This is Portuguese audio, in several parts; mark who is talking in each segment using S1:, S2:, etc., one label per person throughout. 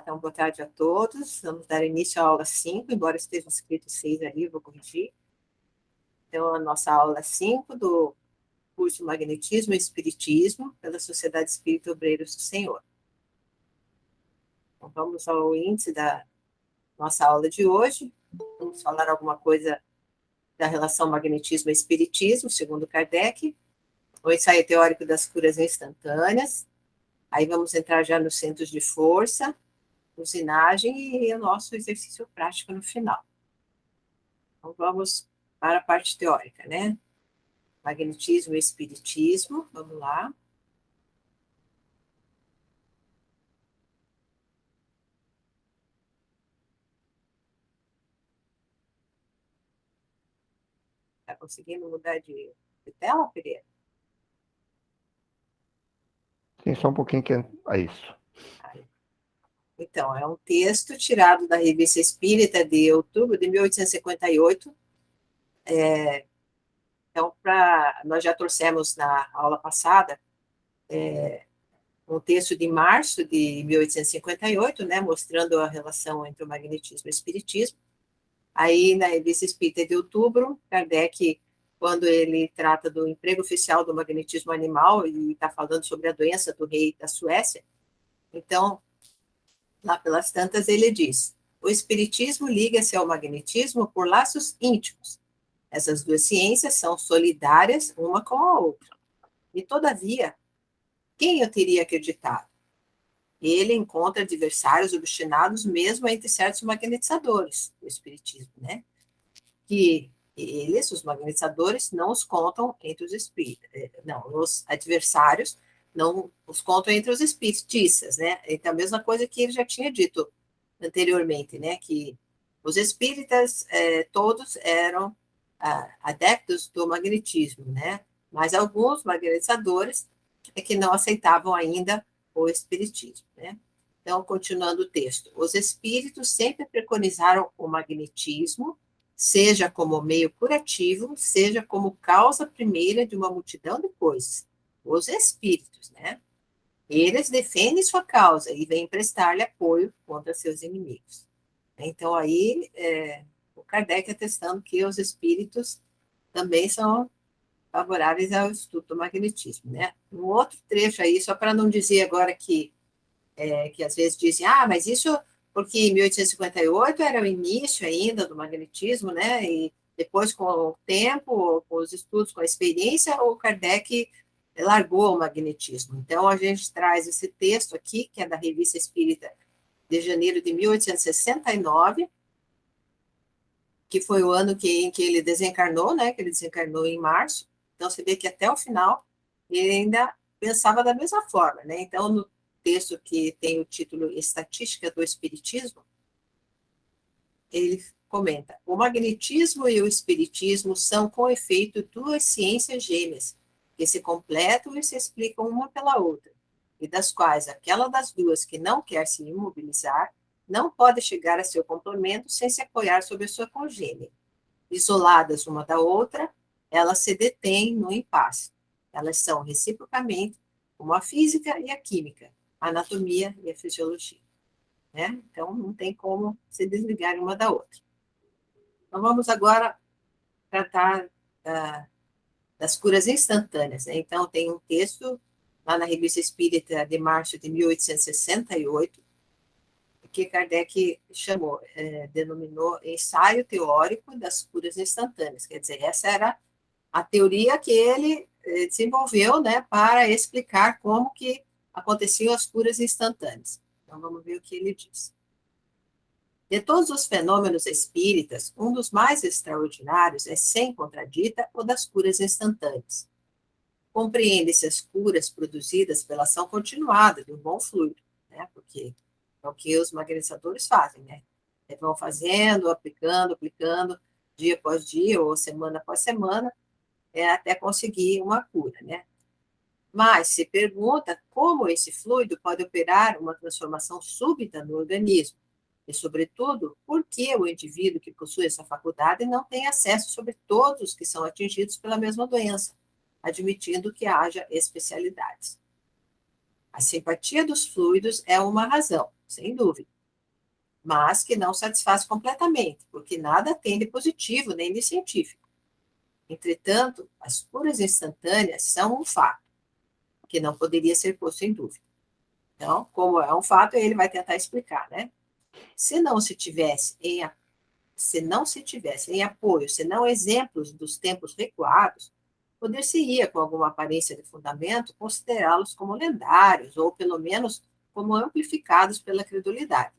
S1: então boa tarde a todos. Vamos dar início à aula 5, embora esteja escrito 6 ali, eu vou corrigir. Então, a nossa aula 5 do curso Magnetismo e Espiritismo pela Sociedade Espírita Obreiros do Senhor. Então, vamos ao índice da nossa aula de hoje. Vamos falar alguma coisa da relação magnetismo e espiritismo, segundo Kardec, o ensaio teórico das curas instantâneas. Aí vamos entrar já nos centros de força, usinagem e o nosso exercício prático no final. Então, vamos para a parte teórica, né? Magnetismo e espiritismo, vamos lá. Está conseguindo mudar de tela, Pereira?
S2: Sim, só um pouquinho que é isso.
S1: Então, é um texto tirado da Revista Espírita de outubro de 1858. Então, nós já trouxemos na aula passada um texto de março de 1858, né, mostrando a relação entre o magnetismo e o espiritismo. Aí, na Revista Espírita de outubro, Kardec, quando ele trata do emprego oficial do magnetismo animal e está falando sobre a doença do rei da Suécia, então, lá pelas tantas, ele diz: o espiritismo liga-se ao magnetismo por laços íntimos. Essas duas ciências são solidárias uma com a outra. E, todavia, quem eu teria acreditado? Ele encontra adversários obstinados mesmo entre certos magnetizadores do espiritismo, né? Que eles, os magnetizadores, não os contam entre os espíritas, não, os adversários não os contam entre os espiritistas, né? Então, a mesma coisa que ele já tinha dito anteriormente, né? Que os espíritas todos eram adeptos do magnetismo, né? Mas alguns magnetizadores é que não aceitavam ainda o espiritismo, né? Então, continuando o texto, os espíritos sempre preconizaram o magnetismo, seja como meio curativo, seja como causa primeira de uma multidão de coisas. Os espíritos, né? Eles defendem sua causa e vêm prestar-lhe apoio contra seus inimigos. Então, aí, o Kardec atestando que os espíritos também são favoráveis ao estudo do magnetismo, né? Um outro trecho aí, só para não dizer agora que às vezes dizem, mas isso porque em 1858 era o início ainda do magnetismo, né? E depois, com o tempo, com os estudos, com a experiência, o Kardec largou o magnetismo. Então, a gente traz esse texto aqui, que é da Revista Espírita de janeiro de 1869, que foi o ano em que ele desencarnou, né? Que ele desencarnou em março. Então, você vê que até o final ele ainda pensava da mesma forma, né? Então, no texto que tem o título Estatística do Espiritismo, ele comenta: o magnetismo e o espiritismo são, com efeito, duas ciências gêmeas, que se completam e se explicam uma pela outra, e das quais aquela das duas que não quer se imobilizar não pode chegar a seu complemento sem se apoiar sobre a sua congênere. Isoladas uma da outra, elas se detêm no impasse. Elas são, reciprocamente, como a física e a química, a anatomia e a fisiologia. Né? Então, não tem como se desligar uma da outra. Então, vamos agora tratar das curas instantâneas. Né? Então, tem um texto lá na Revista Espírita de março de 1868, que Kardec denominou ensaio teórico das curas instantâneas. Quer dizer, essa era a teoria que ele desenvolveu, né, para explicar como que aconteciam as curas instantâneas. Então, vamos ver o que ele diz. De todos os fenômenos espíritas, um dos mais extraordinários é, sem contradita, o das curas instantâneas. Compreende-se as curas produzidas pela ação continuada de um bom fluido, né, porque é o que os magnetizadores fazem, né? Eles vão fazendo, aplicando, dia após dia, ou semana após semana, até conseguir uma cura, né? Mas se pergunta como esse fluido pode operar uma transformação súbita no organismo, e, sobretudo, por que o indivíduo que possui essa faculdade não tem acesso sobre todos os que são atingidos pela mesma doença, admitindo que haja especialidades. A simpatia dos fluidos é uma razão, sem dúvida, mas que não satisfaz completamente, porque nada tem de positivo nem de científico. Entretanto, as curas instantâneas são um fato, que não poderia ser posto em dúvida. Então, como é um fato, ele vai tentar explicar, né? Se não se tivesse em apoio, se não exemplos dos tempos recuados, poder-se-ia, com alguma aparência de fundamento, considerá-los como lendários, ou pelo menos como amplificados pela credulidade.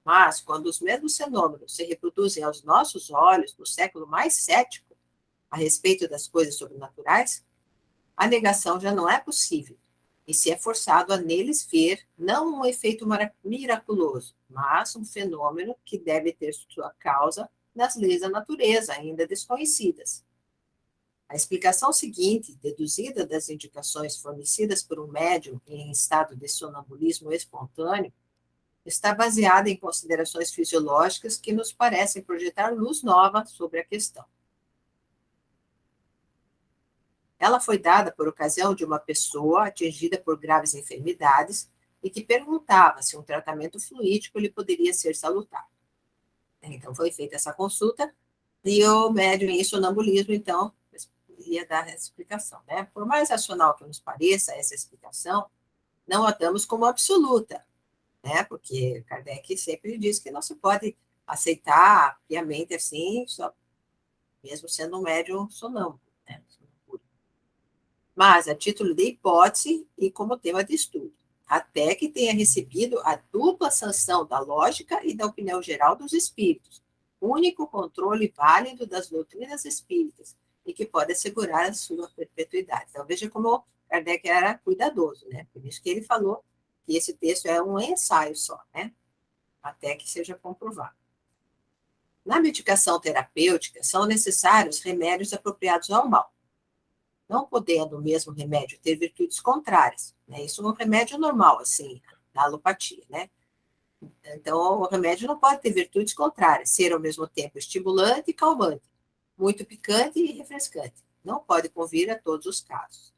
S1: Mas, quando os mesmos fenômenos se reproduzem aos nossos olhos, no século mais cético, a respeito das coisas sobrenaturais, a negação já não é possível, e se é forçado a neles ver não um efeito miraculoso, mas um fenômeno que deve ter sua causa nas leis da natureza, ainda desconhecidas. A explicação seguinte, deduzida das indicações fornecidas por um médium em estado de sonambulismo espontâneo, está baseada em considerações fisiológicas que nos parecem projetar luz nova sobre a questão. Ela foi dada por ocasião de uma pessoa atingida por graves enfermidades e que perguntava se um tratamento fluídico lhe poderia ser salutar. Então, foi feita essa consulta e o médium em sonambulismo, então, ia dar essa explicação, né? Por mais racional que nos pareça essa explicação, não a damos como absoluta, né? Porque Kardec sempre diz que não se pode aceitar piamente assim, só, mesmo sendo um médium sonâmbulo, né? Mas a título de hipótese e como tema de estudo, até que tenha recebido a dupla sanção da lógica e da opinião geral dos espíritos, único controle válido das doutrinas espíritas, e que pode assegurar a sua perpetuidade. Então, veja como Kardec era cuidadoso, né? Por isso que ele falou que esse texto é um ensaio só, né? Até que seja comprovado. Na medicação terapêutica, são necessários remédios apropriados ao mal, não podendo o mesmo remédio ter virtudes contrárias, né? Isso é um remédio normal, assim, na alopatia, né? Então, o remédio não pode ter virtudes contrárias, ser ao mesmo tempo estimulante e calmante, muito picante e refrescante. Não pode convir a todos os casos.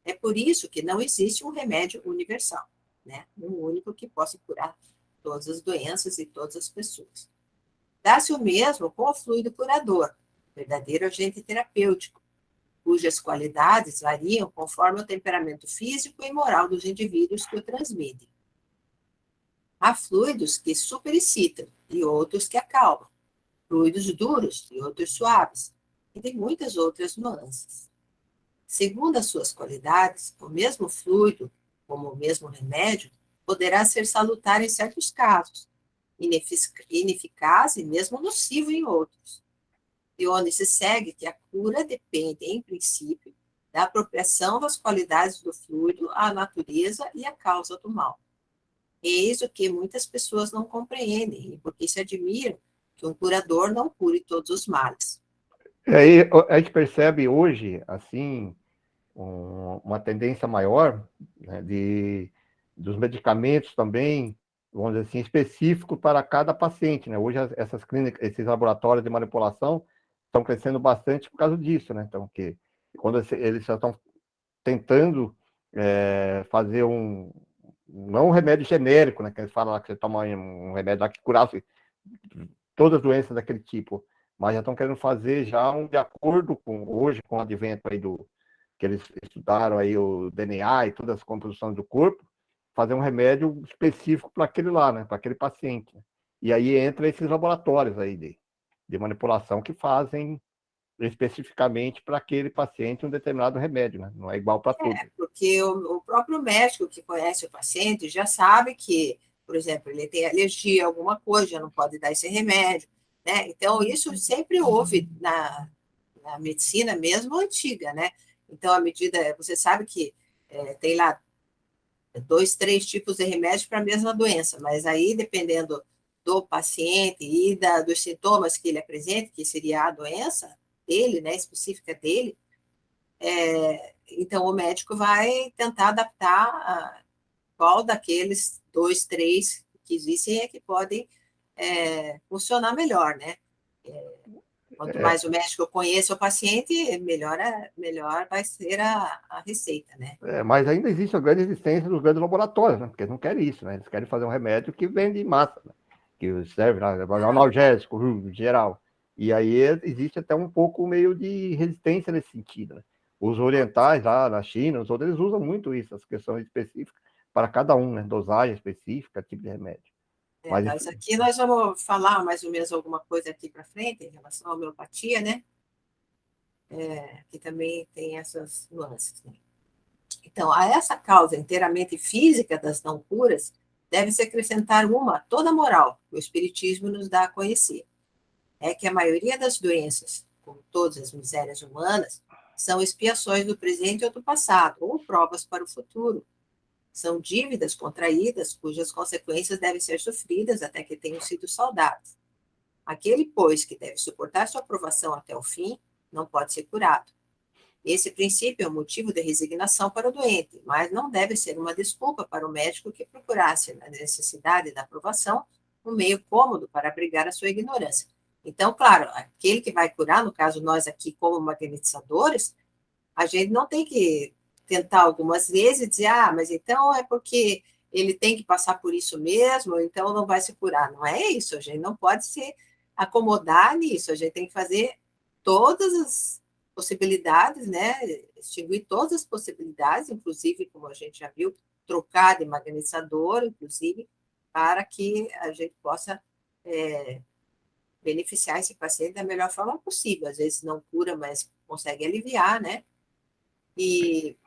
S1: É por isso que não existe um remédio universal, né? Um único que possa curar todas as doenças e todas as pessoas. Dá-se o mesmo com o fluido curador, verdadeiro agente terapêutico, cujas qualidades variam conforme o temperamento físico e moral dos indivíduos que o transmitem. Há fluidos que superexcitam e outros que acalmam, fluidos duros e outros suaves, e tem muitas outras nuances. Segundo as suas qualidades, o mesmo fluido, como o mesmo remédio, poderá ser salutar em certos casos, ineficaz e mesmo nocivo em outros, de onde se segue que a cura depende, em princípio, da apropriação das qualidades do fluido à natureza e à causa do mal. Eis o que muitas pessoas não compreendem, e porque se admiram que um curador não cure todos os males.
S2: E aí a gente percebe hoje, assim, uma tendência maior, né, dos medicamentos também, vamos dizer assim, específicos para cada paciente, né? Hoje essas clínicas, esses laboratórios de manipulação estão crescendo bastante por causa disso, né? Então, que quando eles já estão tentando fazer não um remédio genérico, né? Que eles falam lá que você toma um remédio lá que curasse todas as doenças daquele tipo, mas já estão querendo fazer já de acordo com hoje, com o advento aí que eles estudaram aí o DNA e todas as composições do corpo, fazer um remédio específico para aquele lá, né? Para aquele paciente. E aí entra esses laboratórios aí de manipulação que fazem especificamente para aquele paciente um determinado remédio, né? Não é igual para todos.
S1: Porque o próprio médico que conhece o paciente já sabe que, por exemplo, ele tem alergia a alguma coisa, já não pode dar esse remédio, né? Então, isso sempre houve na medicina mesmo antiga, né? Então, à medida, você sabe que tem lá 2, 3 tipos de remédio para a mesma doença, mas aí, dependendo do paciente e dos sintomas que ele apresenta, que seria a doença dele, né, específica dele, então o médico vai tentar adaptar qual daqueles 2, 3 que existem é que podem funcionar melhor, né? Quanto mais o médico conheça o paciente, melhor vai ser a receita, né?
S2: Mas ainda existe a grande resistência dos grandes laboratórios, né? Porque eles não querem isso, né? Eles querem fazer um remédio que vende em massa, né? que serve lá, analgésico, em geral. E aí existe até um pouco meio de resistência nesse sentido, né? Os orientais lá na China, os outros, eles usam muito isso, as questões específicas para cada um, né? Dosagem específica, tipo de remédio. Mas
S1: Nós aqui nós vamos falar mais ou menos alguma coisa aqui para frente em relação à homeopatia, né? Que também tem essas nuances, né? Então, a essa causa inteiramente física das não curas, deve-se acrescentar uma toda moral, que o Espiritismo nos dá a conhecer. É que a maioria das doenças, como todas as misérias humanas, são expiações do presente ou do passado, ou provas para o futuro. São dívidas contraídas, cujas consequências devem ser sofridas até que tenham sido saldadas. Aquele, pois, que deve suportar sua aprovação até o fim, não pode ser curado. Esse princípio é um motivo de resignação para o doente, mas não deve ser uma desculpa para o médico que procurasse, na necessidade da aprovação, um meio cômodo para abrigar a sua ignorância. Então, claro, aquele que vai curar, no caso nós aqui como magnetizadores, a gente não tem que tentar algumas vezes e dizer, mas então é porque ele tem que passar por isso mesmo, então não vai se curar. Não é isso, a gente não pode se acomodar nisso, a gente tem que fazer todas as possibilidades, né? Extinguir todas as possibilidades, inclusive, como a gente já viu, trocar de magnetizador, inclusive, para que a gente possa beneficiar esse paciente da melhor forma possível. Às vezes não cura, mas consegue aliviar, né? E,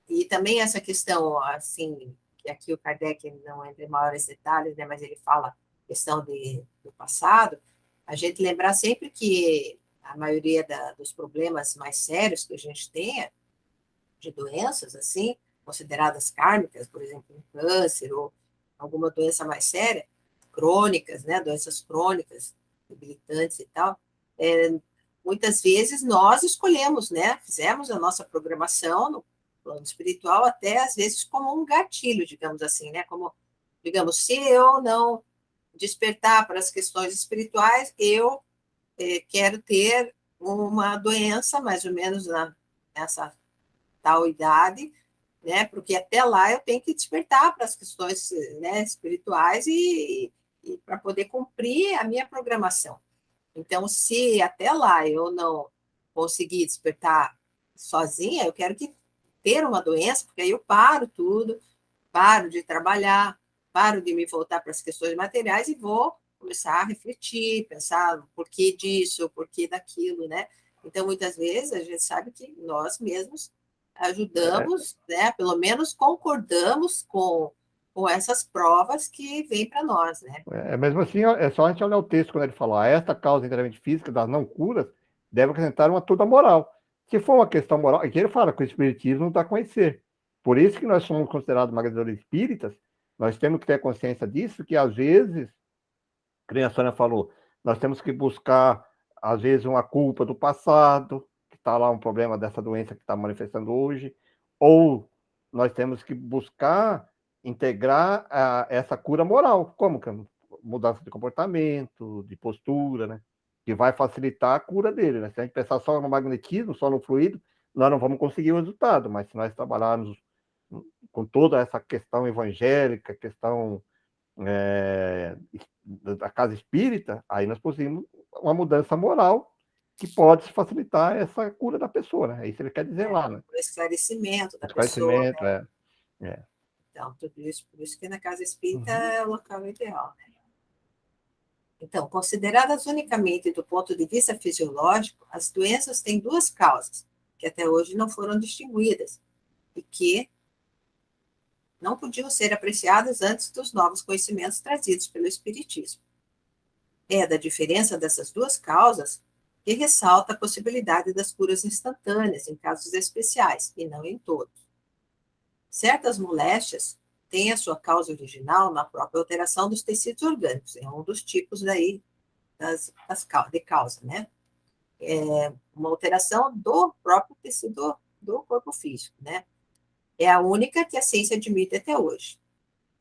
S1: e também essa questão, assim, que aqui o Kardec não entra em maiores detalhes, né, mas ele fala questão do passado, a gente lembrar sempre que a maioria dos problemas mais sérios que a gente tem, de doenças, assim, consideradas kármicas, por exemplo, um câncer ou alguma doença mais séria, crônicas, né, doenças crônicas, debilitantes e tal, muitas vezes nós escolhemos, né, fizemos a nossa programação no plano espiritual, até às vezes como um gatilho, digamos assim, né, como, digamos, se eu não despertar para as questões espirituais, eu quero ter uma doença, mais ou menos nessa tal idade, né? Porque até lá eu tenho que despertar para as questões, né, espirituais e para poder cumprir a minha programação. Então, se até lá eu não conseguir despertar sozinha, eu quero ter uma doença, porque aí eu paro tudo, paro de trabalhar, paro de me voltar para as questões materiais e vou começar a refletir, pensar o porquê disso, o porquê daquilo, né? Então, muitas vezes, a gente sabe que nós mesmos ajudamos, né? Pelo menos concordamos com essas provas que vêm para nós, né?
S2: Mesmo assim, é só a gente olhar o texto quando ele fala, esta causa inteiramente física das não curas deve acrescentar uma toda moral. Se for uma questão moral, aqui ele fala que o espiritismo não dá a conhecer. Por isso que nós somos considerados magretadores espíritas, nós temos que ter consciência disso, que às vezes, como a Sônia falou, nós temos que buscar, às vezes, uma culpa do passado, que está lá um problema dessa doença que está manifestando hoje, ou nós temos que buscar integrar essa cura moral, como que mudança de comportamento, de postura, né? Que vai facilitar a cura dele, né? Se a gente pensar só no magnetismo, só no fluido, nós não vamos conseguir o resultado, mas se nós trabalharmos com toda essa questão evangélica, questão da casa espírita, aí nós possuímos uma mudança moral que pode facilitar essa cura da pessoa, né? É isso que ele quer dizer lá, né?
S1: O esclarecimento da pessoa,
S2: Esclarecimento,
S1: né?
S2: é.
S1: Então, tudo isso, por isso que na casa espírita
S2: Uhum.
S1: é o local ideal, né? Então, consideradas unicamente do ponto de vista fisiológico, as doenças têm duas causas, que até hoje não foram distinguidas, e que não podiam ser apreciadas antes dos novos conhecimentos trazidos pelo Espiritismo. É da diferença dessas duas causas que ressalta a possibilidade das curas instantâneas em casos especiais, e não em todos. Certas moléstias têm a sua causa original na própria alteração dos tecidos orgânicos, é um dos tipos daí de causa, né? Uma alteração do próprio tecido do corpo físico, né? É a única que a ciência admite até hoje.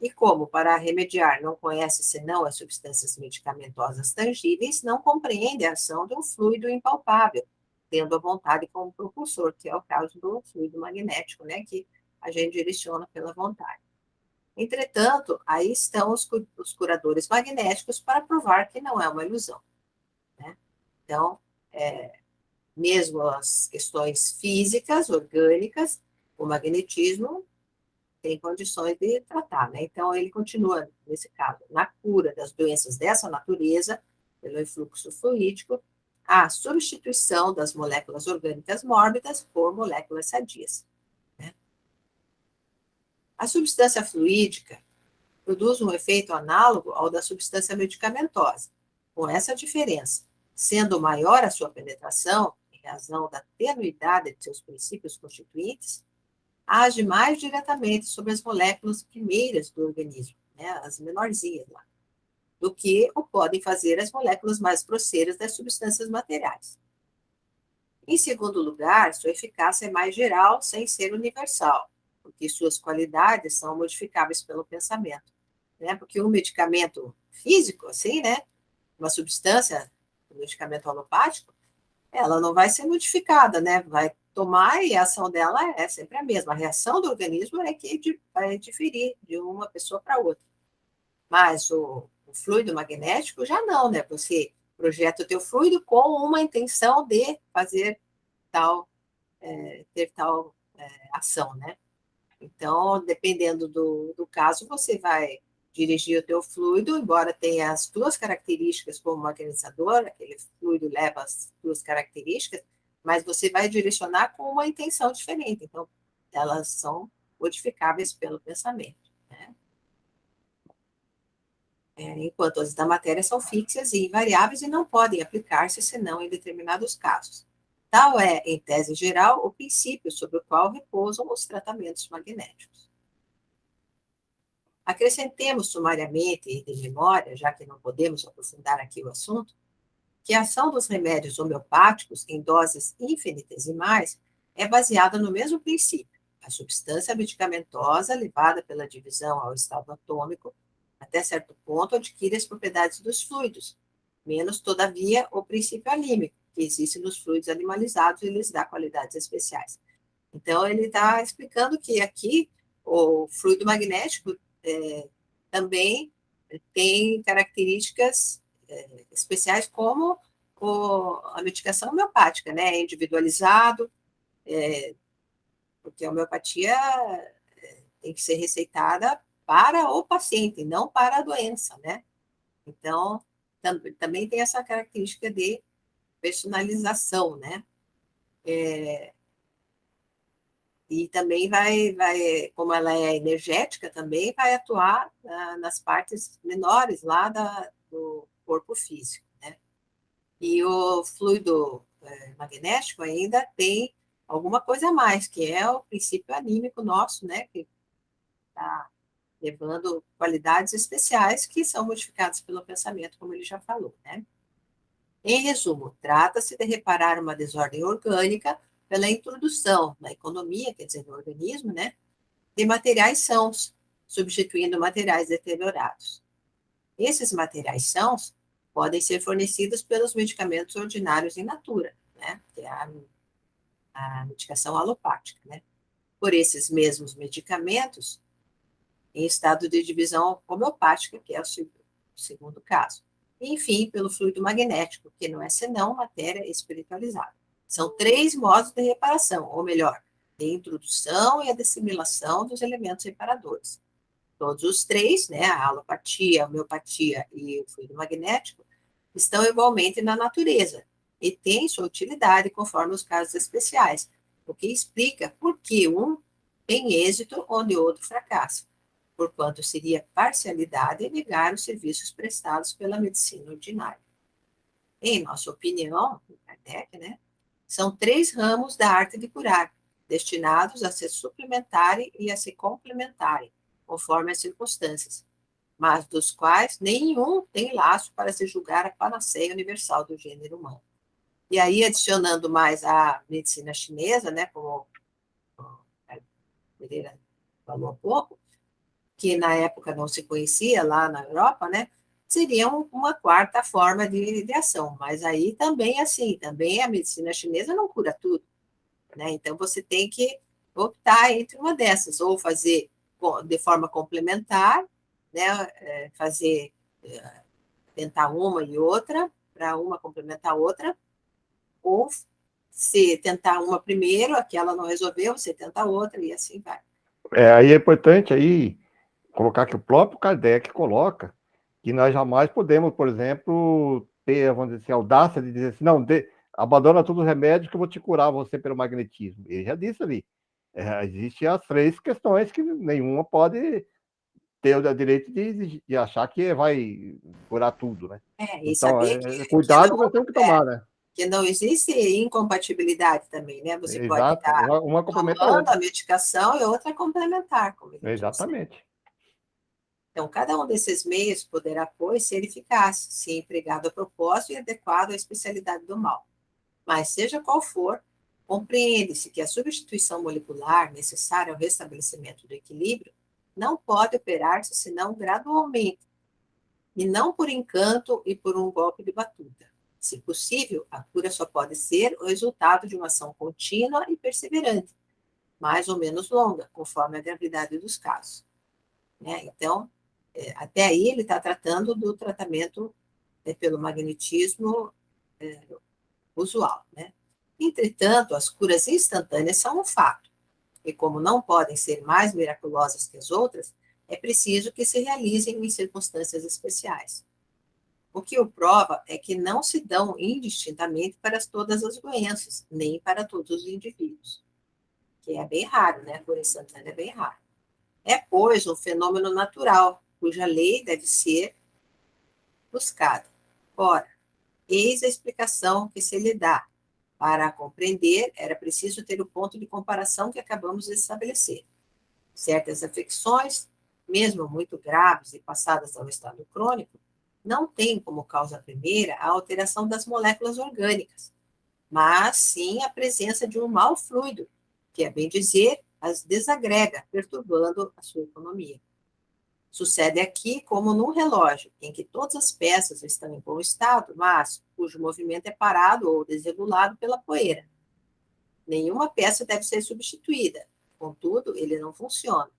S1: E como, para remediar, não conhece senão as substâncias medicamentosas tangíveis, não compreende a ação de um fluido impalpável, tendo a vontade como propulsor, que é o caso do fluido magnético, né, que a gente direciona pela vontade. Entretanto, aí estão os curadores magnéticos para provar que não é uma ilusão, né? Então, mesmo as questões físicas, orgânicas, o magnetismo tem condições de tratar, né? Então, ele continua, nesse caso, na cura das doenças dessa natureza, pelo influxo fluídico, a substituição das moléculas orgânicas mórbidas por moléculas sadias, né? A substância fluídica produz um efeito análogo ao da substância medicamentosa, com essa diferença: sendo maior a sua penetração, em razão da tenuidade de seus princípios constituintes, age mais diretamente sobre as moléculas primeiras do organismo, né, as menorzinhas lá, do que o podem fazer as moléculas mais grosseiras das substâncias materiais. Em segundo lugar, sua eficácia é mais geral, sem ser universal, porque suas qualidades são modificáveis pelo pensamento, né? Porque um medicamento físico, assim, né, uma substância, um medicamento alopático, ela não vai ser modificada, né? Vai tomar e a ação dela é sempre a mesma. A reação do organismo é que vai diferir de uma pessoa para outra. Mas o fluido magnético já não, né? Você projeta o teu fluido com uma intenção de fazer tal, ter tal ação, né? Então, dependendo do caso, você vai dirigir o teu fluido, embora tenha as tuas características como magnetizador, aquele fluido leva as tuas características, mas você vai direcionar com uma intenção diferente. Então, elas são modificáveis pelo pensamento, né? Enquanto as da matéria são fixas e invariáveis e não podem aplicar-se senão em determinados casos. Tal é, em tese geral, o princípio sobre o qual repousam os tratamentos magnéticos. Acrescentemos sumariamente e de memória, já que não podemos aprofundar aqui o assunto, que a ação dos remédios homeopáticos em doses infinitesimais é baseada no mesmo princípio. A substância medicamentosa, levada pela divisão ao estado atômico, até certo ponto adquire as propriedades dos fluidos, menos, todavia, o princípio anímico, que existe nos fluidos animalizados e lhes dá qualidades especiais. Então, ele está explicando que aqui o fluido magnético também tem características especiais como a medicação homeopática, né? É individualizado, porque a homeopatia tem que ser receitada para o paciente, não para a doença, né? Então, também tem essa característica de personalização, né? E também como ela é energética, também vai atuar nas partes menores lá do corpo físico, né? E o fluido magnético ainda tem alguma coisa a mais, que é o princípio anímico nosso, né? Que está levando qualidades especiais que são modificadas pelo pensamento, como ele já falou, né? Em resumo, trata-se de reparar uma desordem orgânica pela introdução na economia, quer dizer, no organismo, né, de materiais sãos, substituindo materiais deteriorados. Esses materiais sãos podem ser fornecidos pelos medicamentos ordinários em natura, né, que é a medicação alopática, né, por esses mesmos medicamentos em estado de divisão homeopática, que é o segundo caso. E, enfim, pelo fluido magnético, que não é senão matéria espiritualizada. São 3 modos de reparação, ou melhor, de introdução e a dissimilação dos elementos reparadores. Todos os 3, né, a alopatia, a homeopatia e o fluido magnético, estão igualmente na natureza e têm sua utilidade conforme os casos especiais, o que explica por que um tem êxito onde o outro fracassa, porquanto seria parcialidade negar os serviços prestados pela medicina ordinária. Em nossa opinião, Kardec, né, são 3 ramos da arte de curar, destinados a se suplementarem e a se complementarem, conforme as circunstâncias, mas dos quais nenhum tem laço para se julgar a panaceia universal do gênero humano. E aí, adicionando mais a medicina chinesa, né, como a Pereira falou há pouco, que na época não se conhecia lá na Europa, né, seria uma quarta forma de ação. Mas aí também, assim, também a medicina chinesa não cura tudo, né? Então você tem que optar entre uma dessas, ou fazer de forma complementar, né, tentar uma e outra, para uma complementar a outra, ou se tentar uma primeiro, aquela não resolveu, você tenta outra, e assim vai.
S2: Aí é importante aí colocar que o próprio Kardec coloca que nós jamais podemos, por exemplo, ter, vamos dizer assim, a audácia de dizer assim, não, abandona todos os remédios que eu vou te curar você pelo magnetismo. Ele já disse ali. Existem as 3 questões que nenhuma pode ter o direito de achar que vai curar tudo, né?
S1: E
S2: Então,
S1: saber
S2: cuidado nós temos que tomar, né?
S1: que não existe incompatibilidade também, né? Você pode
S2: Exato.
S1: estar
S2: Uma complementa a
S1: tomando a
S2: outra.
S1: medicação e outra complementar, como ele disse.
S2: Exatamente.
S1: Então, cada um desses meios poderá, pois, ser eficaz, se empregado a propósito e adequado à especialidade do mal. Mas, seja qual for, compreende-se que a substituição molecular necessária ao restabelecimento do equilíbrio não pode operar-se senão gradualmente, e não por encanto e por um golpe de batuta. Se possível, a cura só pode ser o resultado de uma ação contínua e perseverante, mais ou menos longa, conforme a gravidade dos casos. Então, até aí ele está tratando do tratamento pelo magnetismo usual, né? Entretanto, as curas instantâneas são um fato, e como não podem ser mais miraculosas que as outras, é preciso que se realizem em circunstâncias especiais. O que o prova é que não se dão indistintamente para todas as doenças, nem para todos os indivíduos, que é bem raro, né? A cura instantânea é bem raro. É, pois, um fenômeno natural, cuja lei deve ser buscada. Ora, eis a explicação que se lhe dá. Para a compreender, era preciso ter o ponto de comparação que acabamos de estabelecer. Certas afecções, mesmo muito graves e passadas ao estado crônico, não têm como causa primeira a alteração das moléculas orgânicas, mas sim a presença de um mau fluido, que, a bem dizer, as desagrega, perturbando a sua economia. Sucede aqui como num relógio, em que todas as peças estão em bom estado, mas cujo movimento é parado ou desregulado pela poeira. Nenhuma peça deve ser substituída, contudo, ele não funciona.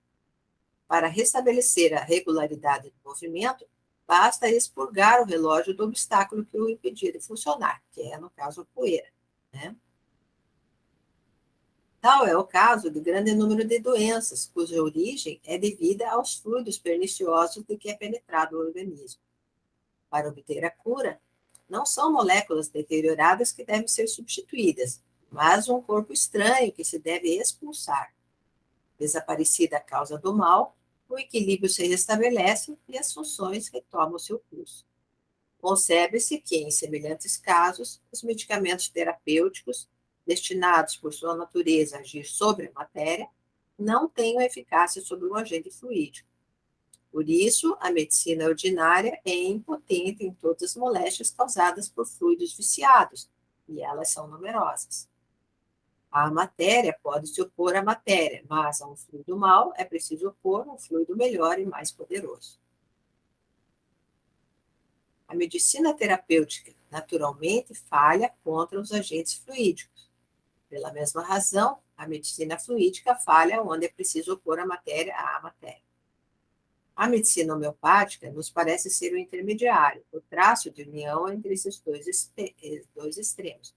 S1: Para restabelecer a regularidade do movimento, basta expurgar o relógio do obstáculo que o impedia de funcionar, que é, no caso, a poeira, né? Tal é o caso de grande número de doenças, cuja origem é devida aos fluidos perniciosos de que é penetrado o organismo. Para obter a cura, não são moléculas deterioradas que devem ser substituídas, mas um corpo estranho que se deve expulsar. Desaparecida a causa do mal, o equilíbrio se restabelece e as funções retomam seu curso. Concebe-se que, em semelhantes casos, os medicamentos terapêuticos, destinados por sua natureza a agir sobre a matéria, não tenham eficácia sobre o agente fluídico. Por isso, a medicina ordinária é impotente em todas as moléstias causadas por fluidos viciados, e elas são numerosas. A matéria pode se opor à matéria, mas a um fluido mau é preciso opor um fluido melhor e mais poderoso. A medicina terapêutica, naturalmente, falha contra os agentes fluídicos. Pela mesma razão, a medicina fluídica falha onde é preciso opor a matéria à matéria. A medicina homeopática nos parece ser o intermediário, o traço de união entre esses dois extremos,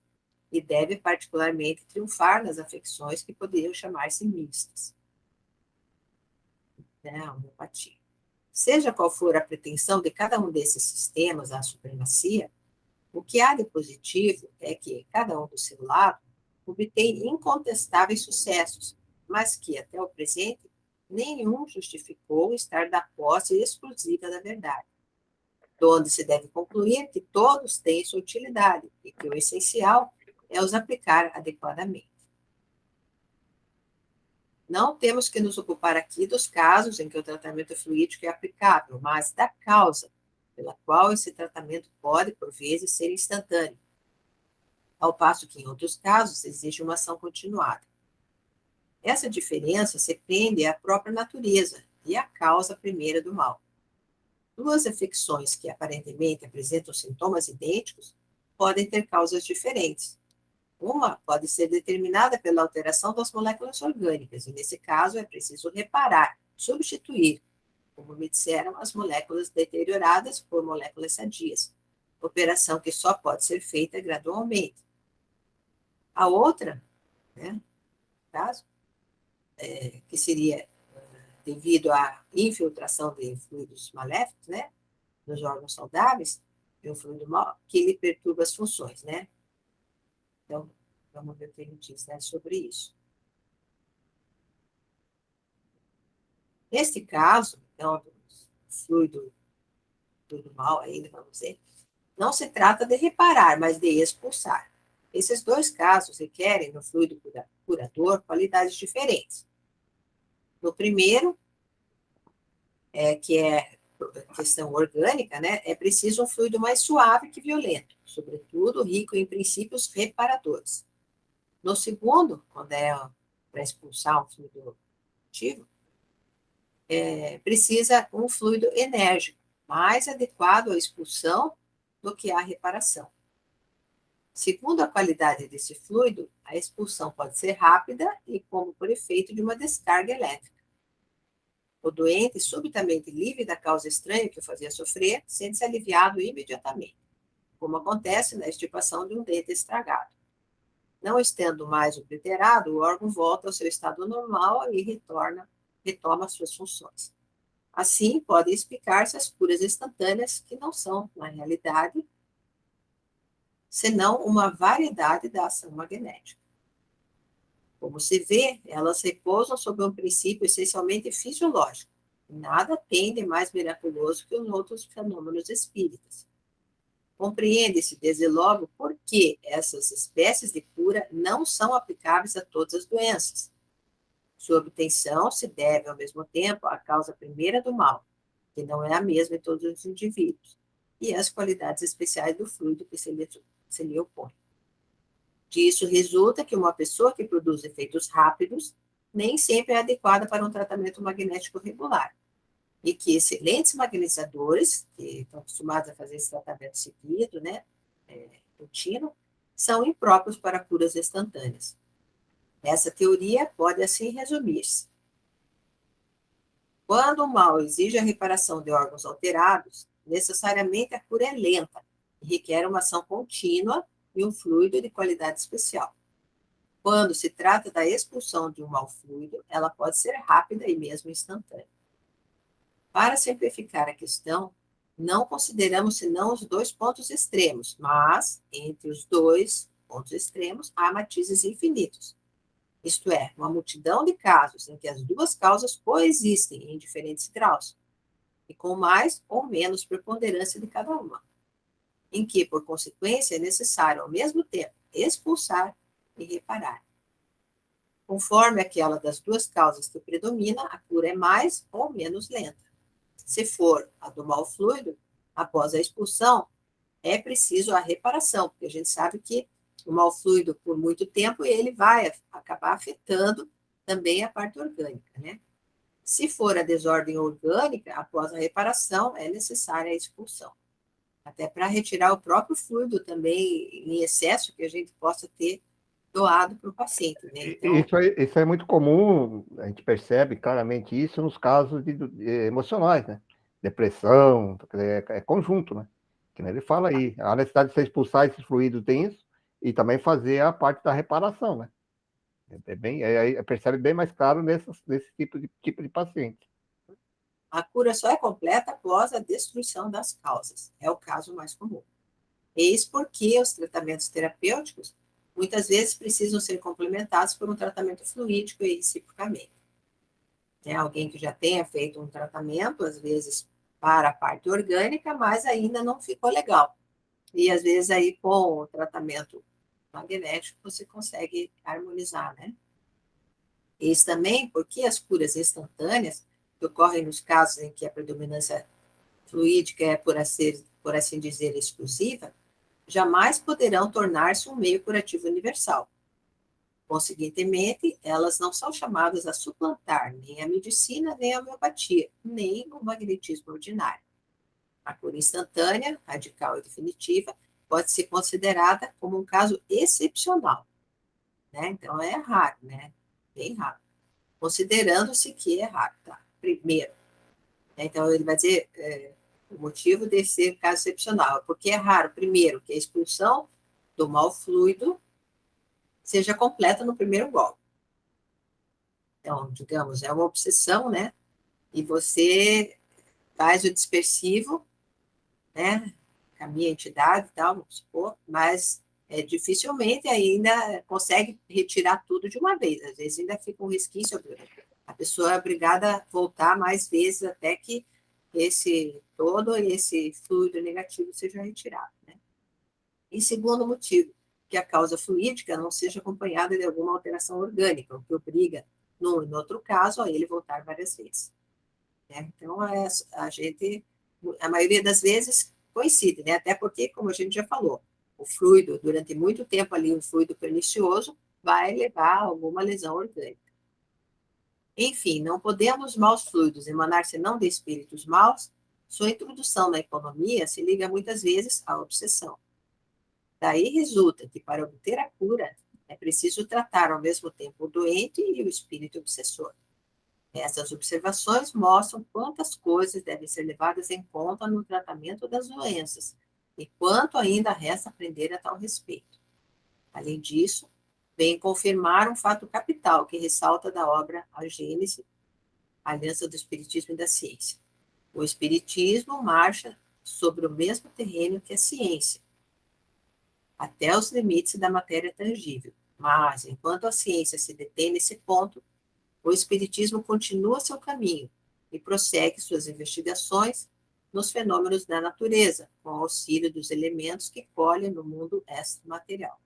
S1: e deve particularmente triunfar nas afecções que poderiam chamar-se mistas. A homeopatia. Seja qual for a pretensão de cada um desses sistemas à supremacia, o que há de positivo é que, cada um do seu lado, obtém incontestáveis sucessos, mas que, até o presente, nenhum justificou estar da posse exclusiva da verdade, donde se deve concluir que todos têm sua utilidade e que o essencial é os aplicar adequadamente. Não temos que nos ocupar aqui dos casos em que o tratamento fluídico é aplicável, mas da causa pela qual esse tratamento pode, por vezes, ser instantâneo, ao passo que, em outros casos, exige uma ação continuada. Essa diferença se prende à própria natureza e à causa primeira do mal. Duas afecções que aparentemente apresentam sintomas idênticos podem ter causas diferentes. Uma pode ser determinada pela alteração das moléculas orgânicas, e nesse caso é preciso reparar, substituir, como me disseram, as moléculas deterioradas por moléculas sadias, operação que só pode ser feita gradualmente. A outra, né, caso, que seria devido à infiltração de fluidos maléficos, né, nos órgãos saudáveis, de um fluido mau, que ele perturba as funções, né? Então, vamos ver o que ele diz, né, sobre isso. Neste caso, então, do fluido mau ainda, vamos dizer, não se trata de reparar, mas de expulsar. Esses dois casos requerem, no fluido curador, qualidades diferentes. No primeiro, que é questão orgânica, né, é preciso um fluido mais suave que violento, sobretudo rico em princípios reparadores. No segundo, quando é para expulsar um fluido ativo, precisa um fluido enérgico, mais adequado à expulsão do que à reparação. Segundo a qualidade desse fluido, a expulsão pode ser rápida e como por efeito de uma descarga elétrica. O doente, subitamente livre da causa estranha que o fazia sofrer, sente-se aliviado imediatamente, como acontece na extirpação de um dente estragado. Não estando mais obliterado, o órgão volta ao seu estado normal e retoma suas funções. Assim, podem explicar-se as curas instantâneas, que não são, na realidade, senão uma variedade da ação magnética. Como se vê, elas repousam sobre um princípio essencialmente fisiológico. Nada tem de mais miraculoso que os outros fenômenos espíritas. Compreende-se, desde logo, por que essas espécies de cura não são aplicáveis a todas as doenças. Sua obtenção se deve, ao mesmo tempo, à causa primeira do mal, que não é a mesma em todos os indivíduos, e às qualidades especiais do fluido que se lhe opõe. Disso resulta que uma pessoa que produz efeitos rápidos nem sempre é adequada para um tratamento magnético regular, e que excelentes magnetizadores, que estão acostumados a fazer esse tratamento seguido, né, contínuo, são impróprios para curas instantâneas. Essa teoria pode assim resumir-se. Quando o mal exige a reparação de órgãos alterados, necessariamente a cura é lenta e requer uma ação contínua e um fluido de qualidade especial. Quando se trata da expulsão de um mau fluido, ela pode ser rápida e mesmo instantânea. Para simplificar a questão, não consideramos senão os dois pontos extremos, mas entre os dois pontos extremos há matizes infinitos. Isto é, uma multidão de casos em que as duas causas coexistem em diferentes graus, e com mais ou menos preponderância de cada uma, em que, por consequência, é necessário, ao mesmo tempo, expulsar e reparar. Conforme aquela das duas causas que predomina, a cura é mais ou menos lenta. Se for a do mau fluido, após a expulsão, é preciso a reparação, porque a gente sabe que o mau fluido, por muito tempo, ele vai acabar afetando também a parte orgânica, né? Se for a desordem orgânica, após a reparação, é necessária a expulsão. Até para retirar o próprio fluido também em excesso que a gente possa ter doado para o paciente, né? Então,
S2: isso é muito comum, a gente percebe claramente isso nos casos emocionais, né? Depressão, é conjunto, né? Que nem ele fala aí, a necessidade de você expulsar esses fluidos densos e também fazer a parte da reparação, né? Percebe bem mais claro nesse tipo de paciente.
S1: a cura só é completa após a destruição das causas. É o caso mais comum. Eis porque os tratamentos terapêuticos muitas vezes precisam ser complementados por um tratamento fluídico e reciprocamente. Alguém que já tenha feito um tratamento, às vezes para a parte orgânica, mas ainda não ficou legal. E às vezes aí com o tratamento magnético você consegue harmonizar, né? Eis também porque as curas instantâneas, que ocorrem nos casos em que a predominância fluídica é, por assim dizer, exclusiva, jamais poderão tornar-se um meio curativo universal. Conseguintemente, elas não são chamadas a suplantar nem a medicina, nem a homeopatia, nem o magnetismo ordinário. A cura instantânea, radical e definitiva pode ser considerada como um caso excepcional, né? Então, é raro, né? Bem raro. Considerando-se que é raro, tá? primeiro. Então, ele vai dizer o motivo de ser caso excepcional, porque é raro, primeiro, que a expulsão do mal fluido seja completa no primeiro golpe. Então, digamos, é uma obsessão, né? E você faz o dispersivo, né? Caminha a entidade e tal, vamos supor, mas dificilmente ainda consegue retirar tudo de uma vez. Às vezes ainda fica um resquício, a pessoa é obrigada a voltar mais vezes até que todo esse fluido negativo seja retirado, né? E segundo motivo, que a causa fluídica não seja acompanhada de alguma alteração orgânica, o que obriga, num e no outro caso, a ele voltar várias vezes. Né? Então, a maioria das vezes, coincide, né? Até porque, como a gente já falou, o fluido, durante muito tempo ali, um fluido pernicioso, vai levar a alguma lesão orgânica. Enfim, não podemos maus fluidos emanar senão de espíritos maus, sua introdução na economia se liga muitas vezes à obsessão. Daí resulta que, para obter a cura, é preciso tratar ao mesmo tempo o doente e o espírito obsessor. Essas observações mostram quantas coisas devem ser levadas em conta no tratamento das doenças e quanto ainda resta aprender a tal respeito. Além disso, vem confirmar um fato capital que ressalta da obra A Gênese, a Aliança do Espiritismo e da Ciência. O Espiritismo marcha sobre o mesmo terreno que a ciência, até os limites da matéria tangível. Mas, enquanto a ciência se detém nesse ponto, o Espiritismo continua seu caminho e prossegue suas investigações nos fenômenos da natureza, com auxílio dos elementos que colhe no mundo extramaterial.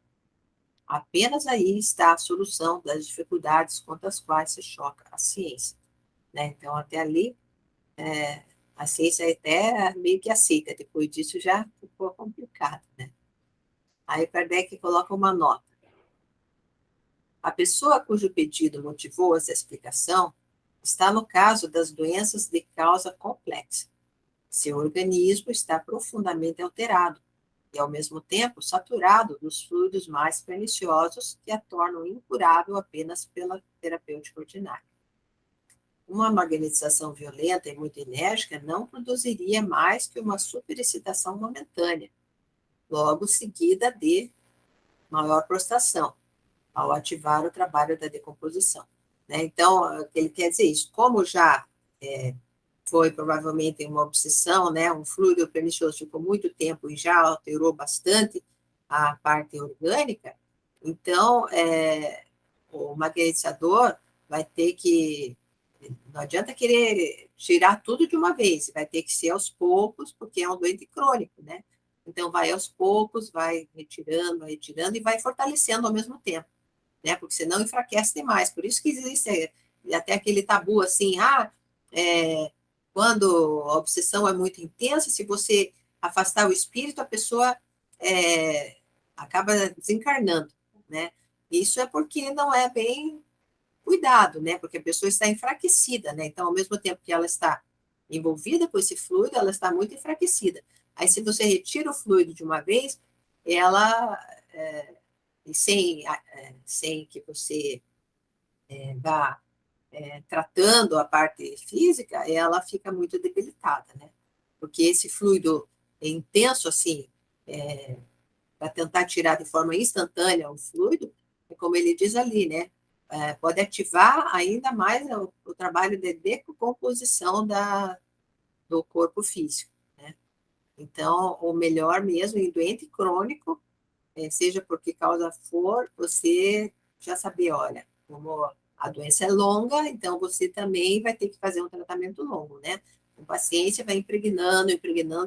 S1: Apenas aí está a solução das dificuldades contra as quais se choca a ciência. Né? Então, até ali, a ciência até meio que aceita, depois disso já ficou complicado. Né? Aí Kardec coloca uma nota. A pessoa cujo pedido motivou essa explicação está no caso das doenças de causa complexa. Seu organismo está profundamente alterado e, ao mesmo tempo, saturado dos fluidos mais perniciosos que a tornam incurável apenas pela terapêutica ordinária. Uma magnetização violenta e muito enérgica não produziria mais que uma superexcitação momentânea, logo seguida de maior prostração, ao ativar o trabalho da decomposição. Né? Então, ele quer dizer isso, como já foi provavelmente uma obsessão, né? Um fluido pernicioso ficou muito tempo e já alterou bastante a parte orgânica, então o magnetizador vai ter que, não adianta querer tirar tudo de uma vez, vai ter que ser aos poucos, porque é um doente crônico, né? Então, vai aos poucos, vai retirando e vai fortalecendo ao mesmo tempo, né? Porque senão enfraquece demais. Por isso que existe até aquele tabu assim, quando a obsessão é muito intensa, se você afastar o espírito, a pessoa acaba desencarnando, né? Isso é porque não é bem cuidado, né? Porque a pessoa está enfraquecida, né? Então, ao mesmo tempo que ela está envolvida com esse fluido, ela está muito enfraquecida. Aí, se você retira o fluido de uma vez, ela, sem que você vá tratando a parte física, ela fica muito debilitada, né? Porque esse fluido é intenso, assim, para tentar tirar de forma instantânea o fluido, é como ele diz ali, né? Pode ativar ainda mais o trabalho de decomposição do corpo físico, né? Então, o melhor mesmo em doente crônico, seja por que causa for, você já saber, olha, como a doença é longa, então você também vai ter que fazer um tratamento longo, né? Com paciência, vai impregnando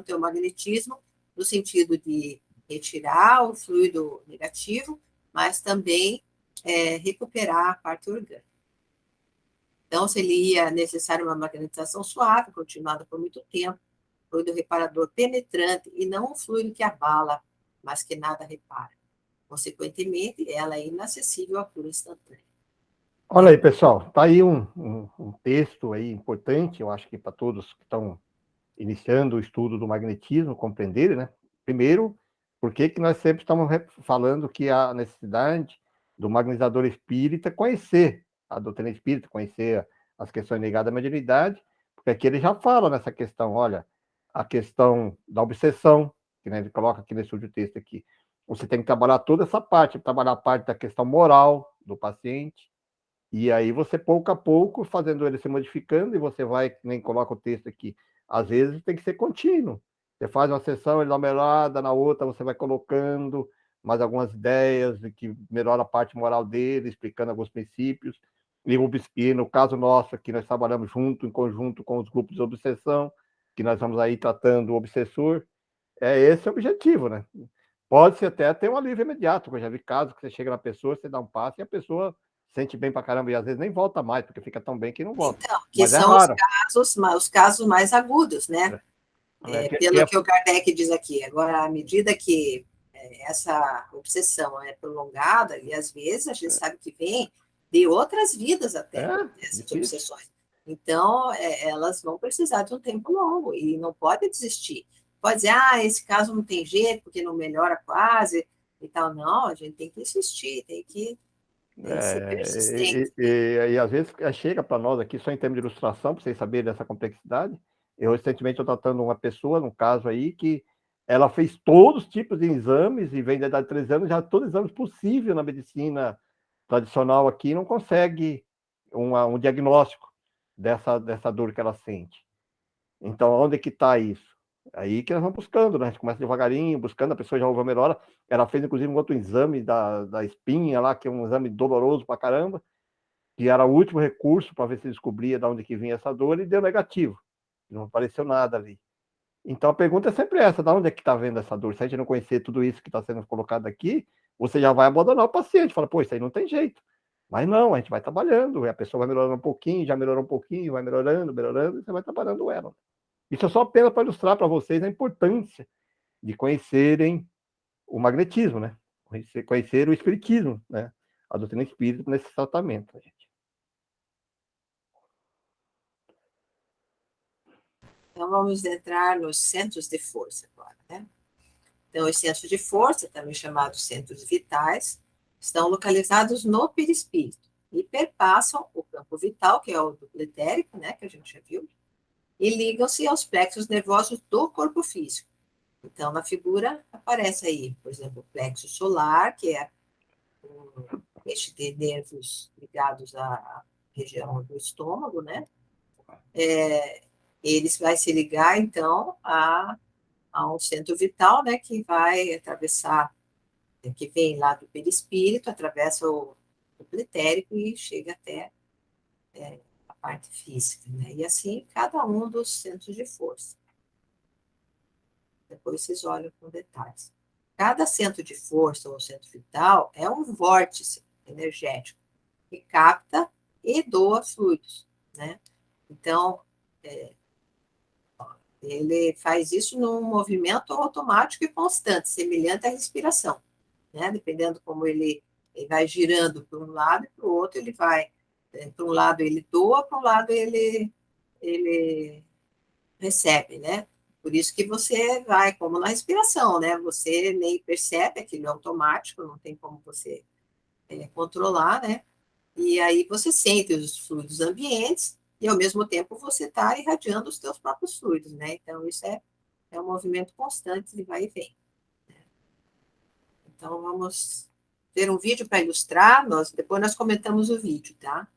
S1: teu magnetismo, no sentido de retirar o fluido negativo, mas também recuperar a parte orgânica. Então, seria necessário uma magnetização suave, continuada por muito tempo, fluido reparador penetrante e não um fluido que abala, mas que nada repara. Consequentemente, ela é inacessível à cura instantânea.
S2: Olha aí, pessoal, tá aí um texto aí importante, eu acho que para todos que estão iniciando o estudo do magnetismo, compreenderem, né? Primeiro, por que nós sempre estamos falando que há necessidade do magnetizador espírita conhecer a doutrina espírita, conhecer as questões ligadas à mediunidade, porque aqui ele já fala nessa questão, olha, a questão da obsessão, que, né, ele coloca aqui nesse último texto aqui. Você tem que trabalhar toda essa parte, trabalhar a parte da questão moral do paciente, e aí você, pouco a pouco, fazendo ele se modificando, e você vai, nem coloca o texto aqui, às vezes tem que ser contínuo. Você faz uma sessão, ele dá uma melhorada, na outra você vai colocando mais algumas ideias que melhora a parte moral dele, explicando alguns princípios. E no caso nosso aqui, nós trabalhamos junto, em conjunto com os grupos de obsessão, que nós vamos aí tratando o obsessor. É esse o objetivo, né? Pode-se até ter um alívio imediato, porque eu já vi casos que você chega na pessoa, você dá um passo e a pessoa sente bem pra caramba, e às vezes nem volta mais, porque fica tão bem que não volta.
S1: Então, que
S2: Mas é
S1: são
S2: raro.
S1: os casos mais agudos, né? Pelo
S2: É,
S1: que o Kardec diz aqui. Agora, à medida que essa obsessão é prolongada, e às vezes a gente sabe que vem de outras vidas até, essas
S2: difícil.
S1: obsessões. Então, elas vão precisar de um tempo longo, e não pode desistir. Pode dizer, esse caso não tem jeito, porque não melhora quase, e tal. Não, a gente tem que insistir, tem que ser persistente.
S2: E às vezes chega para nós aqui, só em termos de ilustração, para vocês saberem dessa complexidade. Eu recentemente estou tratando uma pessoa, num caso aí, que ela fez todos os tipos de exames, e vem da idade de 13 anos, já todos os exames possíveis na medicina tradicional aqui, não consegue um diagnóstico dessa dor que ela sente. Então, onde é que está isso? Aí que nós vamos buscando, né? A gente começa devagarinho, buscando, a pessoa já houve a melhora. Ela fez, inclusive, um outro exame da espinha lá, que é um exame doloroso pra caramba, que era o último recurso para ver se descobria de onde que vinha essa dor, e deu negativo. Não apareceu nada ali. Então, a pergunta é sempre essa: de onde é que está vendo essa dor? Se a gente não conhecer tudo isso que está sendo colocado aqui, você já vai abandonar o paciente. Fala, pô, isso aí não tem jeito. Mas não, a gente vai trabalhando, a pessoa vai melhorando um pouquinho, já melhorou um pouquinho, vai melhorando, melhorando, e você vai trabalhando ela. Isso é só apenas para ilustrar para vocês a importância de conhecerem o magnetismo, né? Conhecer o espiritismo, né? A doutrina espírita nesse tratamento, gente.
S1: Então, vamos entrar nos centros de força agora, né? Então, os centros de força, também chamados centros vitais, estão localizados no perispírito e perpassam o campo vital, que é o duplo etérico, né, que a gente já viu, e ligam-se aos plexos nervosos do corpo físico. Então, na figura aparece aí, por exemplo, o plexo solar, que é um feixe de nervos ligados à região do estômago, né? Ele vai se ligar, então, a um centro vital, né, que vai atravessar, que vem lá do perispírito, atravessa o pretérico e chega até a parte física, né? E assim, cada um dos centros de força. Depois vocês olham com detalhes. Cada centro de força ou centro vital é um vórtice energético que capta e doa fluidos, né? Então, ele faz isso num movimento automático e constante, semelhante à respiração, né? Dependendo como ele vai girando para um lado e para o outro, ele vai, para um lado ele doa, para um lado ele recebe, né? Por isso que você vai, como na respiração, né? Você nem percebe, aquilo é automático, não tem como você controlar, né? E aí você sente os fluidos ambientes e, ao mesmo tempo, você está irradiando os seus próprios fluidos, né? Então, isso é um movimento constante de vai e vem. Então, vamos ver um vídeo para ilustrar, depois nós comentamos o vídeo, tá?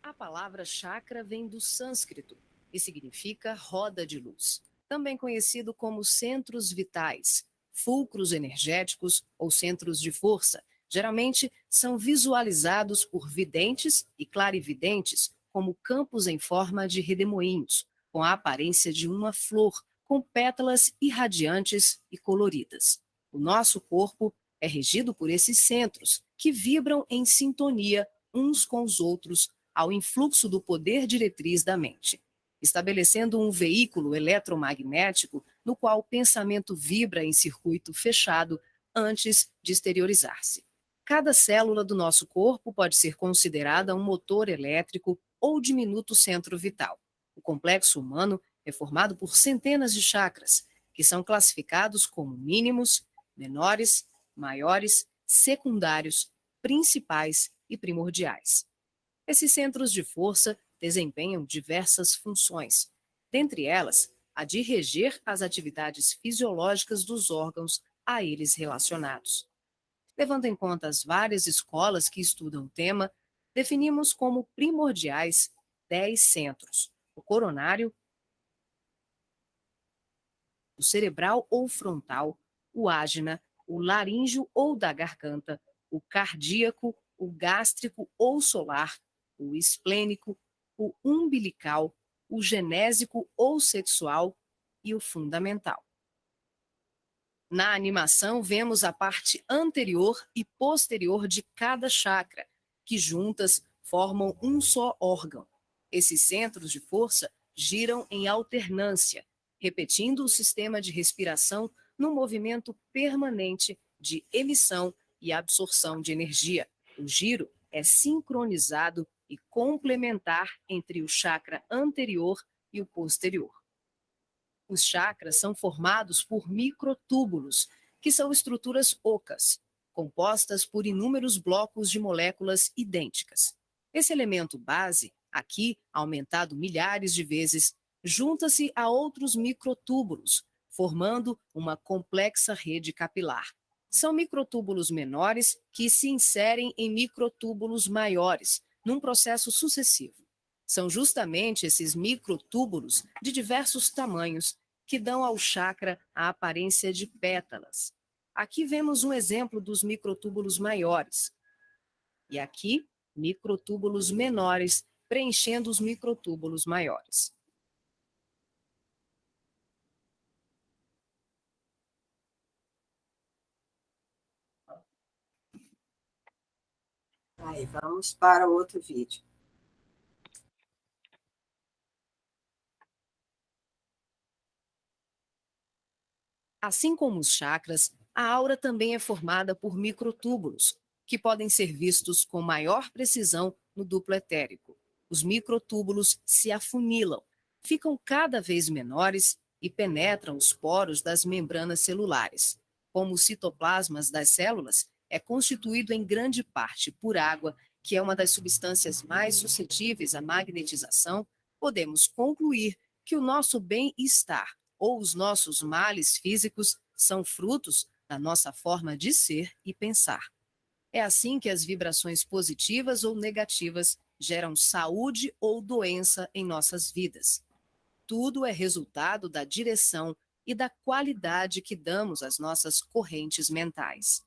S3: A palavra chakra vem do sânscrito e significa roda de luz, também conhecido como centros vitais, fulcros energéticos ou centros de força. Geralmente são visualizados por videntes e clarividentes como campos em forma de redemoinhos, com a aparência de uma flor, com pétalas irradiantes e coloridas. O nosso corpo é regido por esses centros, que vibram em sintonia uns com os outros ao influxo do poder diretriz da mente, estabelecendo um veículo eletromagnético no qual o pensamento vibra em circuito fechado antes de exteriorizar-se. Cada célula do nosso corpo pode ser considerada um motor elétrico ou diminuto centro vital. O complexo humano é formado por centenas de chakras, que são classificados como mínimos, menores, maiores, secundários, principais e primordiais. Esses centros de força desempenham diversas funções, dentre elas a de reger as atividades fisiológicas dos órgãos a eles relacionados. Levando em conta as várias escolas que estudam o tema, definimos como primordiais 10 centros: o coronário, o cerebral ou frontal, o ágina, o laríngeo ou da garganta, o cardíaco, o gástrico ou solar, o esplênico, o umbilical, o genésico ou sexual e o fundamental. Na animação, vemos a parte anterior e posterior de cada chakra, que juntas formam um só órgão. Esses centros de força giram em alternância, repetindo o sistema de respiração num movimento permanente de emissão e absorção de energia. O giro é sincronizado e complementar entre o chakra anterior e o posterior. Os chakras são formados por microtúbulos, que são estruturas ocas, compostas por inúmeros blocos de moléculas idênticas. Esse elemento base, aqui aumentado milhares de vezes, junta-se a outros microtúbulos, formando uma complexa rede capilar. São microtúbulos menores que se inserem em microtúbulos maiores, num processo sucessivo. São justamente esses microtúbulos de diversos tamanhos que dão ao chakra a aparência de pétalas. Aqui vemos um exemplo dos microtúbulos maiores. E aqui, microtúbulos menores preenchendo os microtúbulos maiores.
S1: Aí, vamos para o outro vídeo.
S3: Assim como os chakras, a aura também é formada por microtúbulos, que podem ser vistos com maior precisão no duplo etérico. Os microtúbulos se afunilam, ficam cada vez menores e penetram os poros das membranas celulares. Como os citoplasmas das células é constituído em grande parte por água, que é uma das substâncias mais suscetíveis à magnetização, podemos concluir que o nosso bem-estar ou os nossos males físicos são frutos da nossa forma de ser e pensar. É assim que as vibrações positivas ou negativas geram saúde ou doença em nossas vidas. Tudo é resultado da direção e da qualidade que damos às nossas correntes mentais.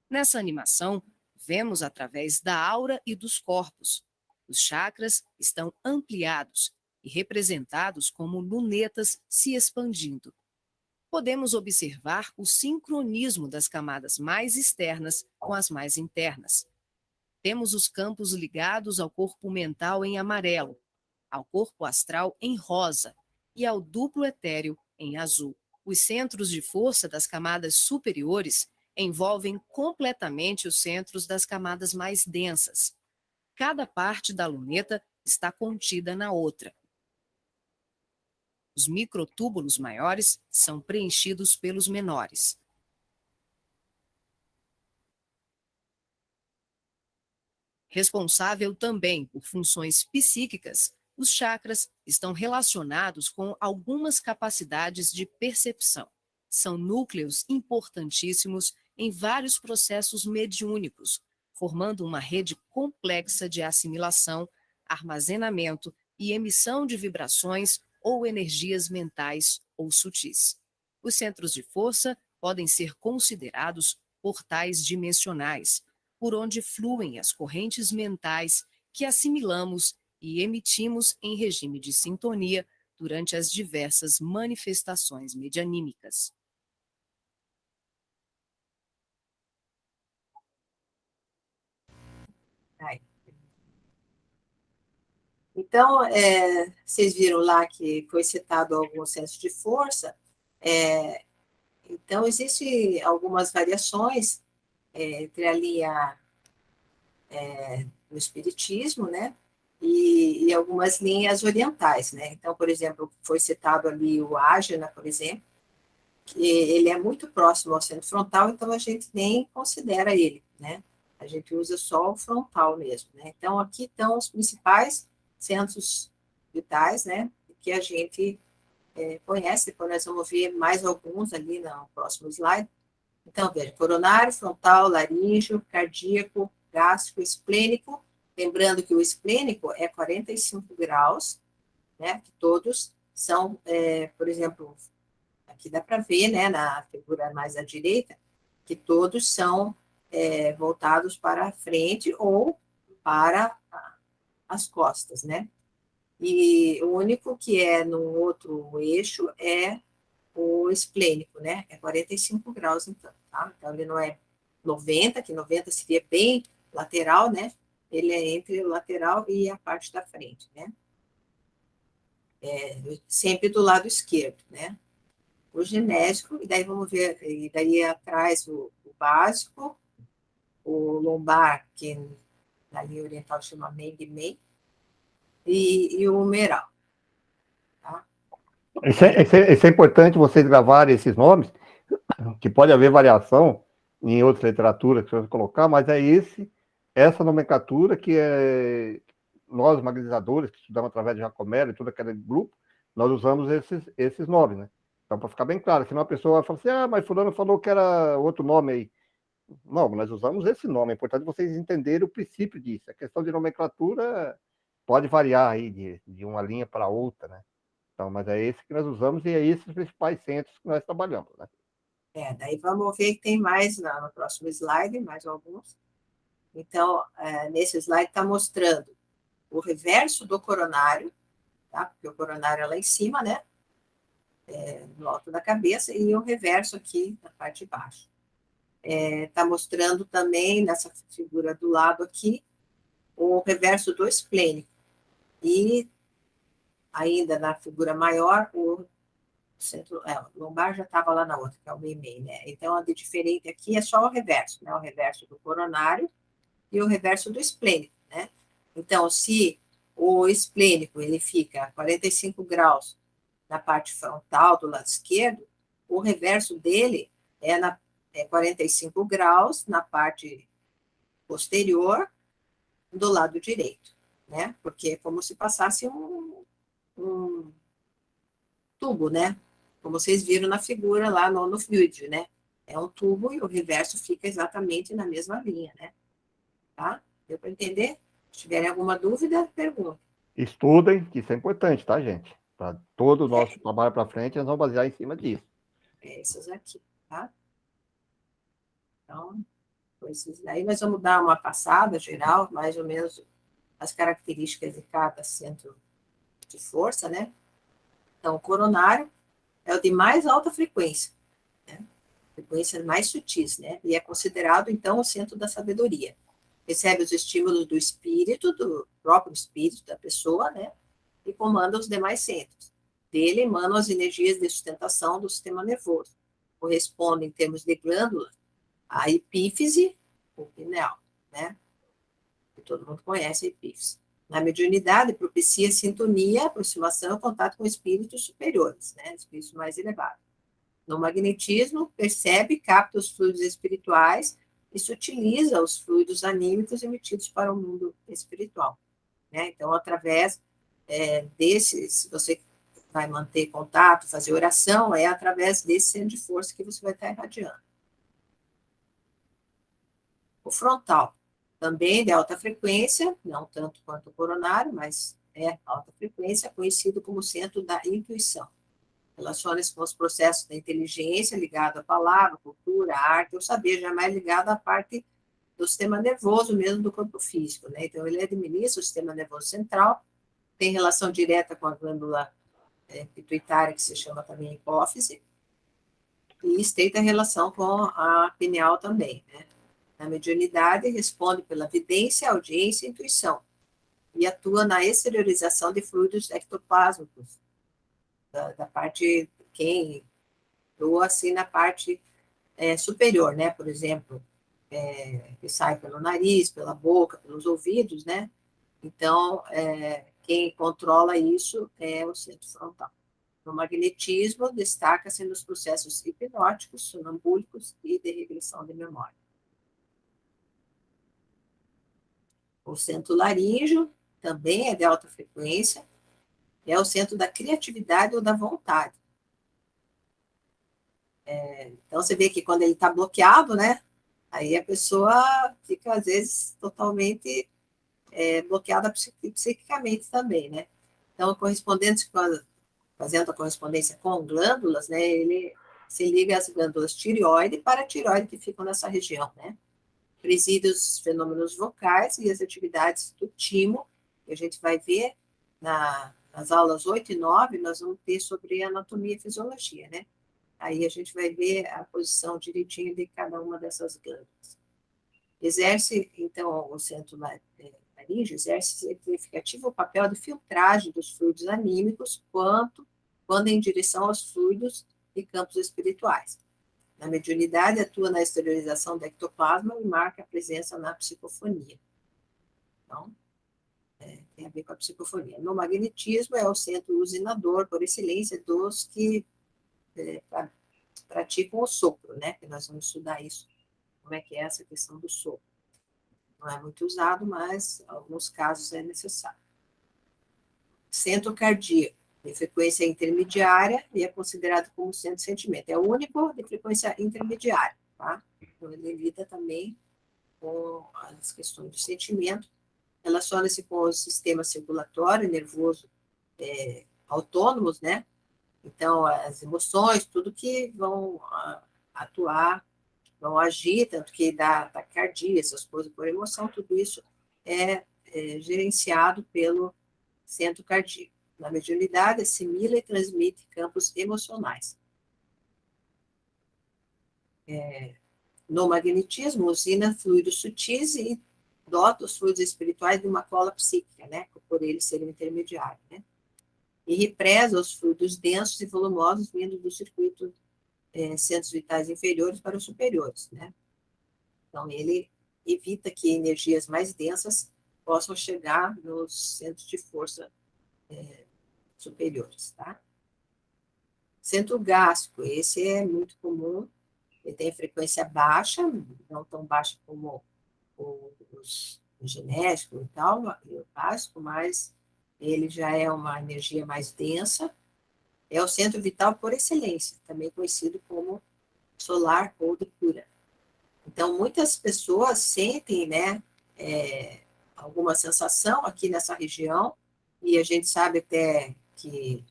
S3: Nessa animação, vemos através da aura e dos corpos. Os chakras estão ampliados e representados como lunetas se expandindo. Podemos observar o sincronismo das camadas mais externas com as mais internas. Temos os campos ligados ao corpo mental em amarelo, ao corpo astral em rosa e ao duplo etéreo em azul. Os centros de força das camadas superiores envolvem completamente os centros das camadas mais densas. Cada parte da luneta está contida na outra. Os microtúbulos maiores são preenchidos pelos menores. Responsável também por funções psíquicas, os chakras estão relacionados com algumas capacidades de percepção. São núcleos importantíssimos em vários processos mediúnicos, formando uma rede complexa de assimilação, armazenamento e emissão de vibrações ou energias mentais ou sutis. Os centros de força podem ser considerados portais dimensionais, por onde fluem as correntes mentais que assimilamos e emitimos em regime de sintonia durante as diversas manifestações medianímicas.
S1: Então, vocês viram lá que foi citado alguns centros de força. Então, existem algumas variações entre a linha do Espiritismo, né? E algumas linhas orientais, né? Então, por exemplo, foi citado ali o Ajna, por exemplo, que ele é muito próximo ao centro frontal, então a gente nem considera ele, né? A gente usa só o frontal mesmo, né? Então, aqui estão os principais centros vitais, né? Que a gente conhece, depois nós vamos ver mais alguns ali no próximo slide. Então, veja, coronário, frontal, laríngeo, cardíaco, gástrico, esplênico. Lembrando que o esplênico é 45 graus, né? Que todos são, por exemplo, aqui dá para ver, né, na figura mais à direita, que todos são voltados para a frente ou para as costas, né? E o único que é no outro eixo é o esplênico, né? É 45 graus, então, tá? Então, ele não é 90, que 90 seria bem lateral, né? Ele é entre o lateral e a parte da frente, né? Sempre do lado esquerdo, né? O genésico, e daí vamos ver, e daí atrás o básico, o lombar, que na linha oriental chama Meng-Mei, e o humeral, tá?
S2: Isso é importante vocês gravarem esses nomes, que pode haver variação em outras literaturas que você vai colocar, mas essa nomenclatura que nós, magnerizadores, que estudamos através de Jacomelo e todo aquele grupo, nós usamos esses nomes, né? Então, para ficar bem claro, senão a pessoa fala assim, mas fulano falou que era outro nome aí. Não, nós usamos esse nome, é importante vocês entenderem o princípio disso. A questão de nomenclatura pode variar aí de uma linha para outra, né? Então, mas é esse que nós usamos e é esses os principais centros que nós trabalhamos, né?
S1: Daí vamos ver que tem mais no próximo slide, mais alguns. Então, nesse slide está mostrando o reverso do coronário, tá? Porque o coronário é lá em cima, né? No alto da cabeça, e o reverso aqui na parte de baixo. Está mostrando também, nessa figura do lado aqui, o reverso do esplênico. E ainda na figura maior, o centro, o lombar já estava lá na outra, que é o meio-meio, né? Então, a de diferente aqui é só o reverso, né? O reverso do coronário e o reverso do esplênico, né? Então, se o esplênico ele fica a 45 graus na parte frontal do lado esquerdo, o reverso dele é 45 graus na parte posterior do lado direito, né? Porque é como se passasse um tubo, né? Como vocês viram na figura lá no vídeo, né? É um tubo e o reverso fica exatamente na mesma linha, né? Tá? Deu para entender? Se tiverem alguma dúvida, pergunta.
S2: Estudem, que isso é importante, tá, gente? Para todo o nosso trabalho para frente, nós vamos basear em cima disso.
S1: Essas aqui, tá? Então, aí nós vamos dar uma passada geral, mais ou menos as características de cada centro de força, né? Então, o coronário é o de mais alta frequência, né? Frequências mais sutis, né? E é considerado, então, o centro da sabedoria. Recebe os estímulos do espírito, do próprio espírito da pessoa, né? E comanda os demais centros. Dele emanam as energias de sustentação do sistema nervoso. Corresponde, em termos de glândula, à epífise, ou pineal, né? Que todo mundo conhece a epífise. Na mediunidade, propicia sintonia, aproximação e contato com espíritos superiores, né? Espíritos mais elevados. No magnetismo, percebe, capta os fluidos espirituais e se utiliza os fluidos anímicos emitidos para o mundo espiritual, né? Então, através se você vai manter contato, fazer oração, é através desse centro de força que você vai estar irradiando. O frontal, também de alta frequência, não tanto quanto o coronário, mas é alta frequência, conhecido como centro da intuição. Relaciona-se com os processos da inteligência, ligado à palavra, cultura, arte, ou saber, jamais ligado à parte do sistema nervoso mesmo do corpo físico, né? Então, ele administra o sistema nervoso central, tem relação direta com a glândula pituitária, que se chama também hipófise, e estreita relação com a pineal também, né? Na mediunidade, responde pela vidência, audiência e intuição, e atua na exteriorização de fluidos ectoplásmicos, da parte, quem doa assim na parte superior, né? Por exemplo, que sai pelo nariz, pela boca, pelos ouvidos, né? Então, quem controla isso é o centro frontal. No magnetismo, destaca-se nos processos hipnóticos, sonambúlicos e de regressão de memória. O centro laríngeo também é de alta frequência, é o centro da criatividade ou da vontade. Então, você vê que quando ele está bloqueado, né? Aí a pessoa fica, às vezes, totalmente bloqueada psiquicamente também, né? Então, fazendo a correspondência com glândulas, né? Ele se liga às glândulas tireoide e paratireoide que ficam nessa região, né? Preside os fenômenos vocais e as atividades do timo, que a gente vai ver nas aulas 8 e 9, nós vamos ter sobre anatomia e fisiologia, né? Aí a gente vai ver a posição direitinho de cada uma dessas glândulas. Exerce, então, o centro laríngeo exerce significativo papel de filtragem dos fluidos anímicos, quando em direção aos fluidos e campos espirituais. Na mediunidade, atua na exteriorização do ectoplasma e marca a presença na psicofonia. Então, tem a ver com a psicofonia. No magnetismo, é o centro usinador, por excelência, dos que praticam o sopro, né? Que nós vamos estudar isso, como é que é essa questão do sopro. Não é muito usado, mas em alguns casos é necessário. Centro cardíaco, de frequência intermediária, e é considerado como centro de sentimento. É o único de frequência intermediária, tá? Então, ele lida também com as questões do sentimento, relaciona-se com o sistema circulatório e nervoso autônomos, né? Então, as emoções, tudo que vão atuar, vão agir, tanto que dá taquicardia, essas coisas por emoção, tudo isso é gerenciado pelo centro cardíaco. Na mediunidade, assimila e transmite campos emocionais. No magnetismo, usina fluidos sutis e dota os fluidos espirituais de uma cola psíquica, né? Por ele ser intermediário, né? E represa os fluidos densos e volumosos vindo do circuito centros vitais inferiores para os superiores, né? Então, ele evita que energias mais densas possam chegar nos centros de força superiores, tá? Centro gástrico, esse é muito comum, ele tem frequência baixa, não tão baixa como os genéticos e tal, o básico, mas ele já é uma energia mais densa, é o centro vital por excelência, também conhecido como solar ou de cura. Então, muitas pessoas sentem, né, alguma sensação aqui nessa região, e a gente sabe até que,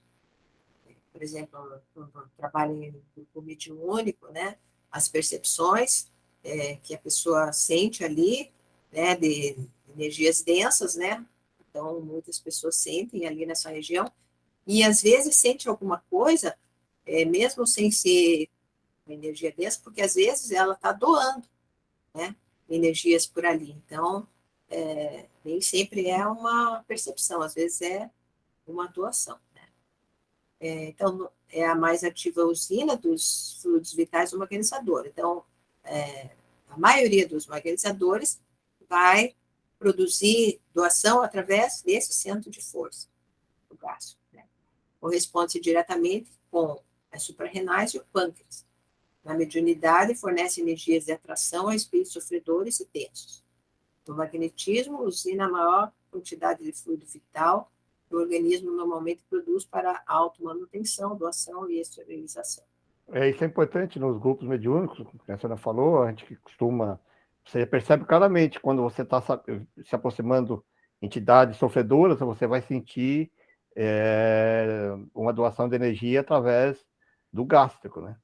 S1: por exemplo, no trabalho em grupo mediúnico, né, as percepções que a pessoa sente ali, né, de energias densas, né, então muitas pessoas sentem ali nessa região, e às vezes sente alguma coisa, mesmo sem ser uma energia densa, porque às vezes ela está doando, né, energias por ali. Então, nem sempre é uma percepção, às vezes é uma doação, né? Então, é a mais ativa usina dos fluidos vitais do magnetizador. Então, a maioria dos magnetizadores vai produzir doação através desse centro de força, do gástrico, né? Corresponde diretamente com as suprarrenais e o pâncreas. Na mediunidade, fornece energias de atração a espíritos sofredores e tensos. No magnetismo, usina a maior quantidade de fluido vital que o organismo normalmente produz para automanutenção, doação e esterilização.
S2: Isso é importante nos grupos mediúnicos, como a senhora falou, a gente costuma, você percebe claramente quando você está se aproximando de entidades sofredoras, você vai sentir uma doação de energia através do gástrico, né?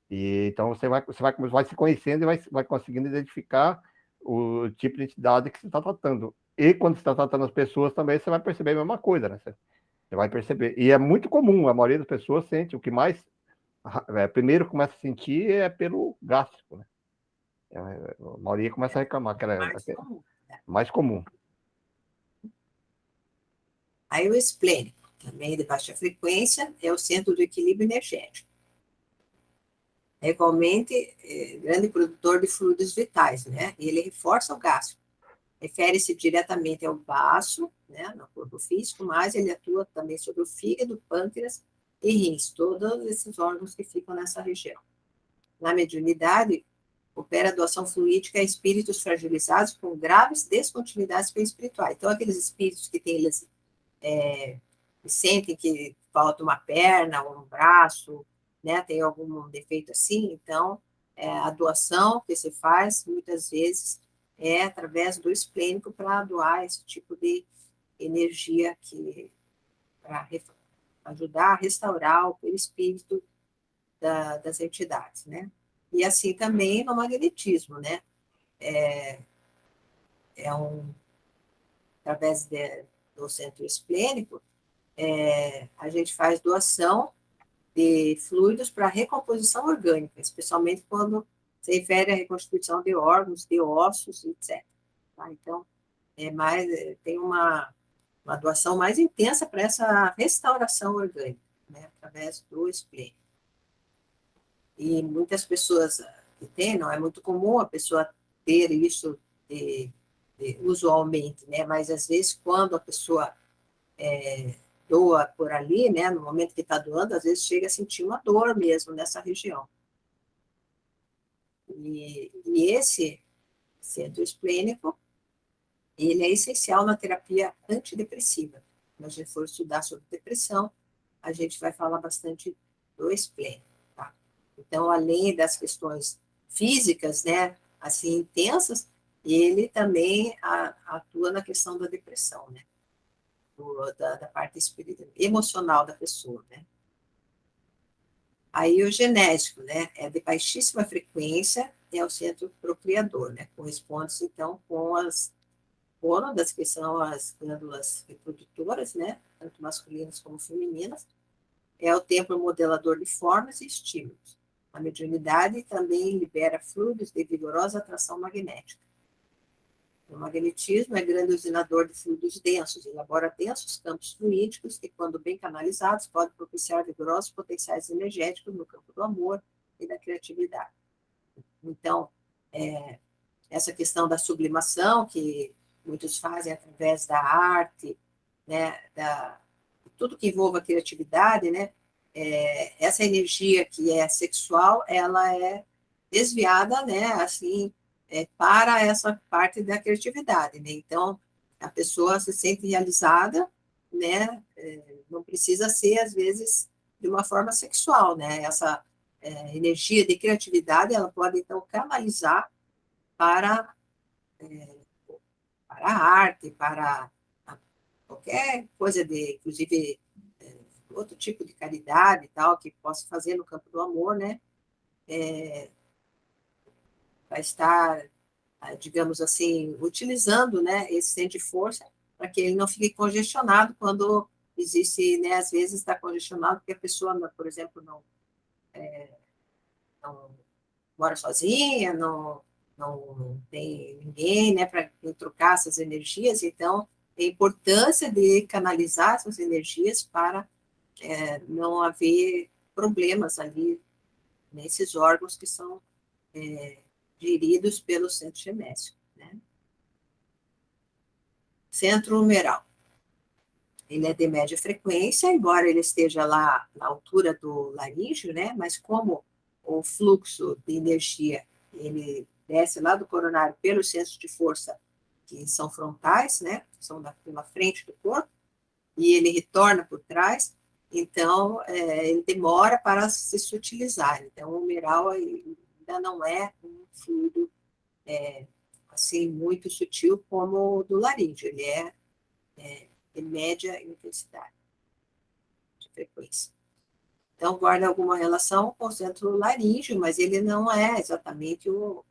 S2: E então você vai se conhecendo e vai conseguindo identificar o tipo de entidade que você está tratando. E quando você está tratando as pessoas também, você vai perceber a mesma coisa, né? Você vai perceber. E é muito comum, a maioria das pessoas sente. O que mais primeiro começa a sentir é pelo gástrico, né? A maioria começa a reclamar, que é mais comum.
S1: Aí o esplênico, também de baixa frequência, é o centro do equilíbrio energético. É igualmente grande produtor de fluidos vitais, né? E ele reforça o gástrico. Refere-se diretamente ao baço, né, no corpo físico, mas ele atua também sobre o fígado, pâncreas e rins, todos esses órgãos que ficam nessa região. Na mediunidade, opera a doação fluídica a espíritos fragilizados com graves descontinuidades espirituais. Então, aqueles espíritos que têm, que sentem que falta uma perna ou um braço, né, tem algum defeito assim, então, a doação que se faz, muitas vezes, é através do esplênico para doar esse tipo de energia para ajudar a restaurar o perispírito das entidades, né? E assim também no magnetismo, né? Através do centro esplênico, a gente faz doação de fluidos para recomposição orgânica, especialmente quando se refere à reconstituição de órgãos, de ossos, etc. Tá? Então, tem uma doação mais intensa para essa restauração orgânica, né? Através do esplênico. E muitas pessoas que têm, não é muito comum a pessoa ter isso usualmente, né? Mas às vezes quando a pessoa doa por ali, né? No momento que está doando, às vezes chega a sentir uma dor mesmo nessa região. E esse centro esplênico, ele é essencial na terapia antidepressiva. Quando a gente for estudar sobre depressão, a gente vai falar bastante do esplênico. Então, além das questões físicas, né, assim, intensas, ele também atua na questão da depressão, né, da parte espiritual, emocional da pessoa, né. Aí o genésico, né, é de baixíssima frequência, é o centro procriador, né, corresponde-se, então, com as gônadas, que são as glândulas reprodutoras, né, tanto masculinas como femininas, é o templo modelador de formas e estímulos. A mediunidade também libera fluidos de vigorosa atração magnética. O magnetismo é grande usinador de fluidos densos, elabora densos campos fluídicos que, quando bem canalizados, podem propiciar vigorosos potenciais energéticos no campo do amor e da criatividade. Então, essa questão da sublimação, que muitos fazem através da arte, né, tudo que envolva a criatividade, né, essa energia que é sexual, ela é desviada, né, assim, para essa parte da criatividade, né? Então, a pessoa se sente realizada, né, não precisa ser, às vezes, de uma forma sexual, né? Essa energia de criatividade, ela pode, então, canalizar para, para a arte, para qualquer coisa inclusive, outro tipo de caridade e tal, que possa fazer no campo do amor, né? Vai estar, digamos assim, utilizando, né, esse centro de força para que ele não fique congestionado quando existe, né, às vezes está congestionado porque a pessoa, por exemplo, não mora sozinha, não tem ninguém, né, para trocar essas energias, então, a importância de canalizar essas energias para não haver problemas ali nesses órgãos que são geridos pelo centro genésico, né? Centro humeral. Ele é de média frequência, embora ele esteja lá na altura do laríngeo, né? Mas como o fluxo de energia, ele desce lá do coronário pelos centros de força que são frontais, né? Que são pela frente do corpo, e ele retorna por trás, então ele demora para se sutilizar. Então, o humeral ainda não é um fluido assim muito sutil como o do laríngeo, ele é de média intensidade de frequência. Então, guarda alguma relação com o centro laríngeo, mas ele não é exatamente o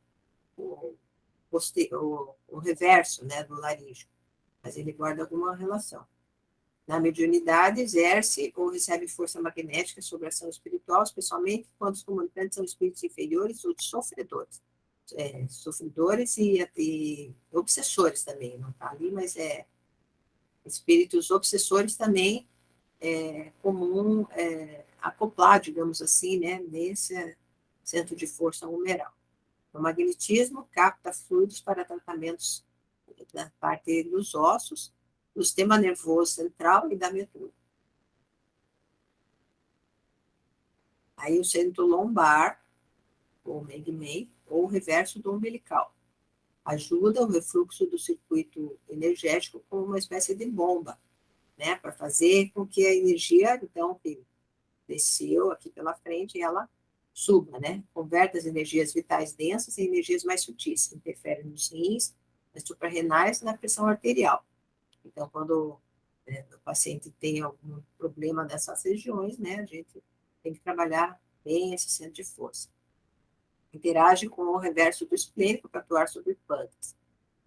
S1: reverso, né, do laríngeo, mas ele guarda alguma relação. Na mediunidade, exerce ou recebe força magnética sobre a ação espiritual, especialmente quando os comunicantes são espíritos inferiores ou sofredores. Sofredores e obsessores também, não está ali, mas espíritos obsessores também é comum acoplar, digamos assim, né, nesse centro de força humeral. O magnetismo capta fluidos para tratamentos da parte dos ossos, do sistema nervoso central e da medula. Aí o centro lombar, ou MEG-MEI, ou o reverso do umbilical. Ajuda o refluxo do circuito energético como uma espécie de bomba, né? Para fazer com que a energia, então, que desceu aqui pela frente, ela suba, né? Converte as energias vitais densas em energias mais sutis, interfere nos rins, nas suprarrenais e na pressão arterial. Então, quando o paciente tem algum problema nessas regiões, né, a gente tem que trabalhar bem esse centro de força. Interage com o reverso do esplênico para atuar sobre pâncreas.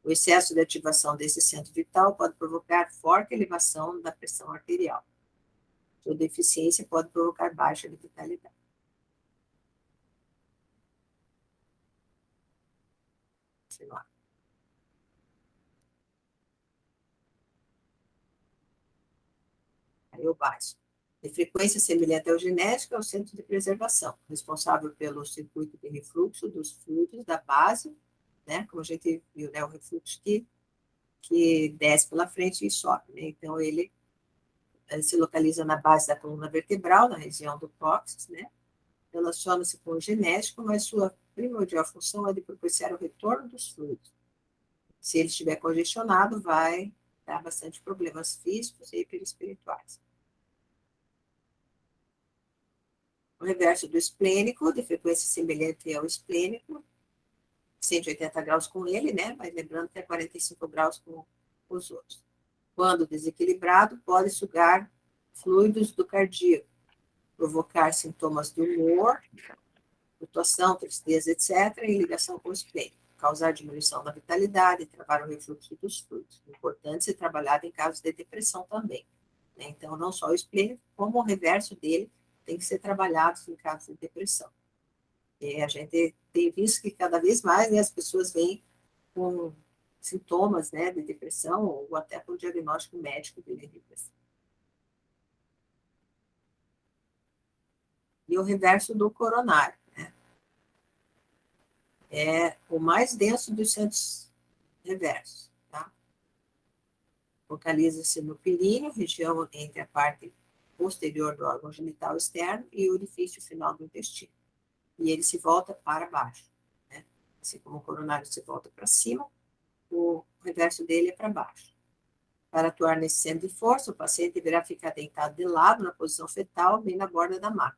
S1: O excesso de ativação desse centro vital pode provocar forte elevação da pressão arterial. Sua deficiência pode provocar baixa de vitalidade. Aí o baixo. De frequência semelhante ao genético, é o centro de preservação, responsável pelo circuito de refluxo dos fluidos da base, né? Como a gente viu, né? O refluxo que desce pela frente e sobe, né? Então, ele se localiza na base da coluna vertebral, na região do cóccix, né? Relaciona-se com o genético, mas sua primordial função é de propiciar o retorno dos fluidos. Se ele estiver congestionado, vai dar bastante problemas físicos e perispirituais. O reverso do esplênico, de frequência semelhante ao esplênico, 180 graus com ele, né? Mas lembrando que é 45 graus com os outros. Quando desequilibrado, pode sugar fluidos do cardíaco, provocar sintomas de humor, flutuação, tristeza, etc., em ligação com o esplênico, causar diminuição da vitalidade, travar o refluxo dos fluidos. Importante ser trabalhado em casos de depressão também, né? Então, não só o esplênico, como o reverso dele tem que ser trabalhado em casos de depressão. E a gente tem visto que cada vez mais, né, as pessoas vêm com sintomas, né, de depressão ou até com diagnóstico médico de depressão. E o reverso do coronário, né? É o mais denso dos centros reversos, tá? Localiza-se no períneo, região entre a parte posterior do órgão genital externo e o orifício final do intestino. E ele se volta para baixo, né? Assim como o coronário se volta para cima, o reverso dele é para baixo. Para atuar nesse centro de força, o paciente deverá ficar deitado de lado, na posição fetal, bem na borda da maca,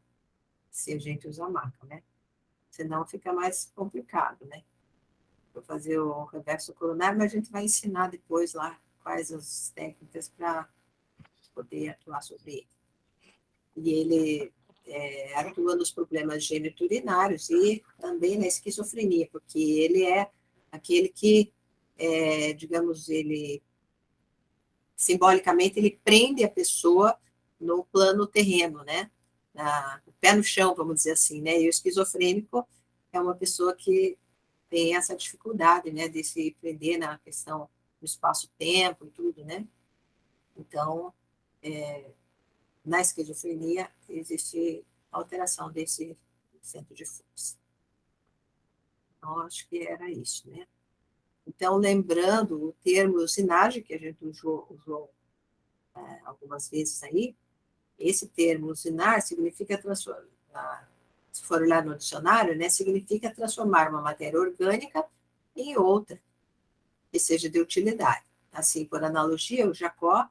S1: se a gente usa a maca, né? Senão fica mais complicado, né? Vou fazer o reverso coronário, mas a gente vai ensinar depois lá quais as técnicas para poder atuar sobre ele. E ele atua nos problemas geniturinários e também na esquizofrenia, porque ele é aquele que, digamos, ele simbolicamente ele prende a pessoa no plano terreno, né? O pé no chão, vamos dizer assim, né? E o esquizofrênico é uma pessoa que tem essa dificuldade, né, de se prender na questão do espaço-tempo e tudo, né? Então, na esquizofrenia existe alteração desse centro de força. Então, acho que era isso, né? Então, lembrando o termo usinagem, que a gente usou algumas vezes aí, esse termo usinar significa transformar, se for olhar no dicionário, né, significa transformar uma matéria orgânica em outra, que seja de utilidade. Assim, por analogia, o Jacó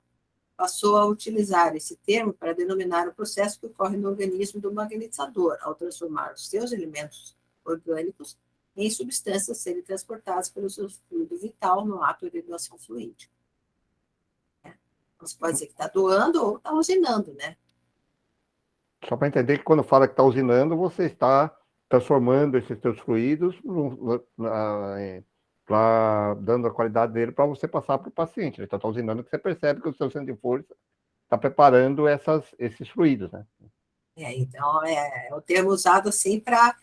S1: passou a utilizar esse termo para denominar o processo que ocorre no organismo do magnetizador, ao transformar os seus elementos orgânicos em substâncias serem transportadas pelo seu fluido vital no ato de doação fluídica. Você pode dizer que está doando ou está usinando, né?
S2: Só para entender que quando fala que está usinando, você está transformando esses seus fluidos, dando a qualidade dele para você passar para o paciente. Ele está usinando que você percebe que o seu centro de força está preparando esses fluidos, né?
S1: Então, é o termo usado assim para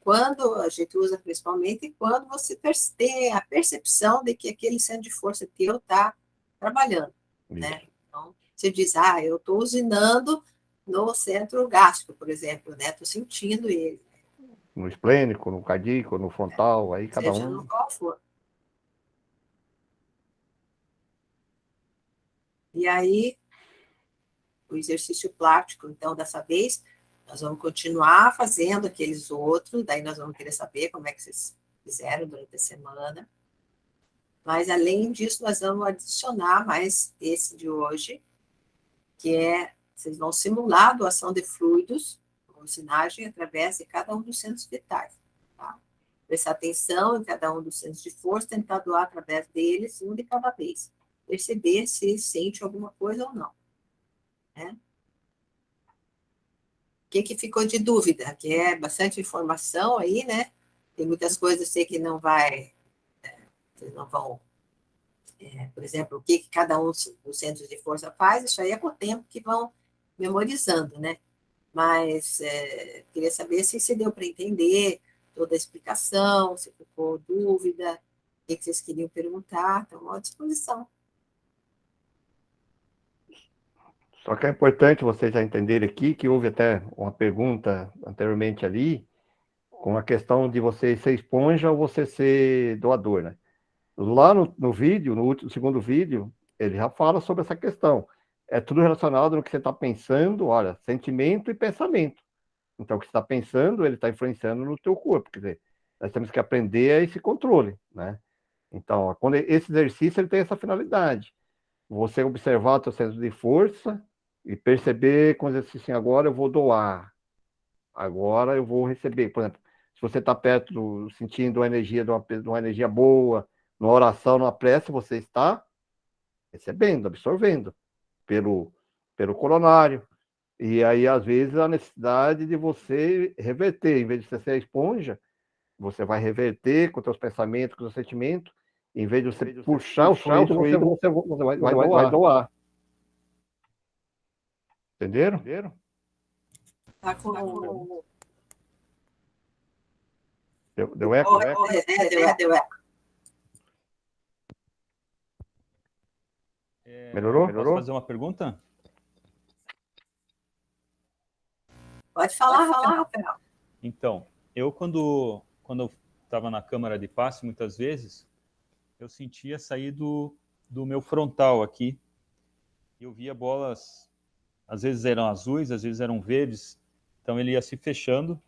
S1: quando a gente usa principalmente quando você tem a percepção de que aquele centro de força teu está trabalhando, né? Então, você diz, eu estou usinando no centro gástrico, por exemplo, né? Estou sentindo ele.
S2: No esplênico, no cardíaco, no frontal, aí cada
S1: Seja
S2: um.
S1: no qual for. E aí, o exercício prático, então, dessa vez, Nós vamos continuar fazendo aqueles outros, daí nós vamos querer saber como é que vocês fizeram durante a semana. Mas, além disso, nós vamos adicionar mais esse de hoje, que é, vocês vão simular a doação de fluidos, com usinagem, através de cada um dos centros vitais. Tá? Prestar atenção em cada um dos centros de força, tentar doar através deles, um de cada vez. Perceber se sente alguma coisa ou não. Né? O que ficou de dúvida? Que é bastante informação aí, né? Tem muitas coisas, eu sei que não vai... Vocês não vão... por exemplo, o que cada um dos centros de força faz, isso aí é com o tempo que vão memorizando, né? Mas queria saber se deu para entender toda a explicação, se ficou dúvida, o que vocês queriam perguntar, estão à disposição.
S2: Só que é importante vocês já entenderem aqui que houve até uma pergunta anteriormente ali, com a questão de você ser esponja ou você ser doador, né? Lá no vídeo, no segundo vídeo, ele já fala sobre essa questão. É tudo relacionado no que você está pensando, olha, sentimento e pensamento. Então, o que você está pensando, ele está influenciando no teu corpo. Quer dizer, nós temos que aprender esse controle, né? Então, quando esse exercício ele tem essa finalidade. Você observar o teu centro de força e perceber, quando você diz assim, agora eu vou doar, agora eu vou receber. Por exemplo, se você está perto, sentindo a energia de uma energia boa, numa oração, numa prece, você está recebendo, absorvendo pelo coronário. E aí, às vezes, a necessidade de você reverter, em vez de você ser a esponja, você vai reverter com os seus pensamentos, com os seus sentimentos, em vez de você puxar o fluido, você vai doar. Entenderam?
S1: Tá com...
S2: Deu eco?
S1: Deu eco.
S2: Melhorou?
S4: Posso fazer uma pergunta?
S1: Pode falar, Rafael.
S4: Então, eu quando eu estava na câmara de passe, muitas vezes, eu sentia sair do meu frontal aqui. Eu via bolas, às vezes eram azuis, às vezes eram verdes, então ele ia se fechando.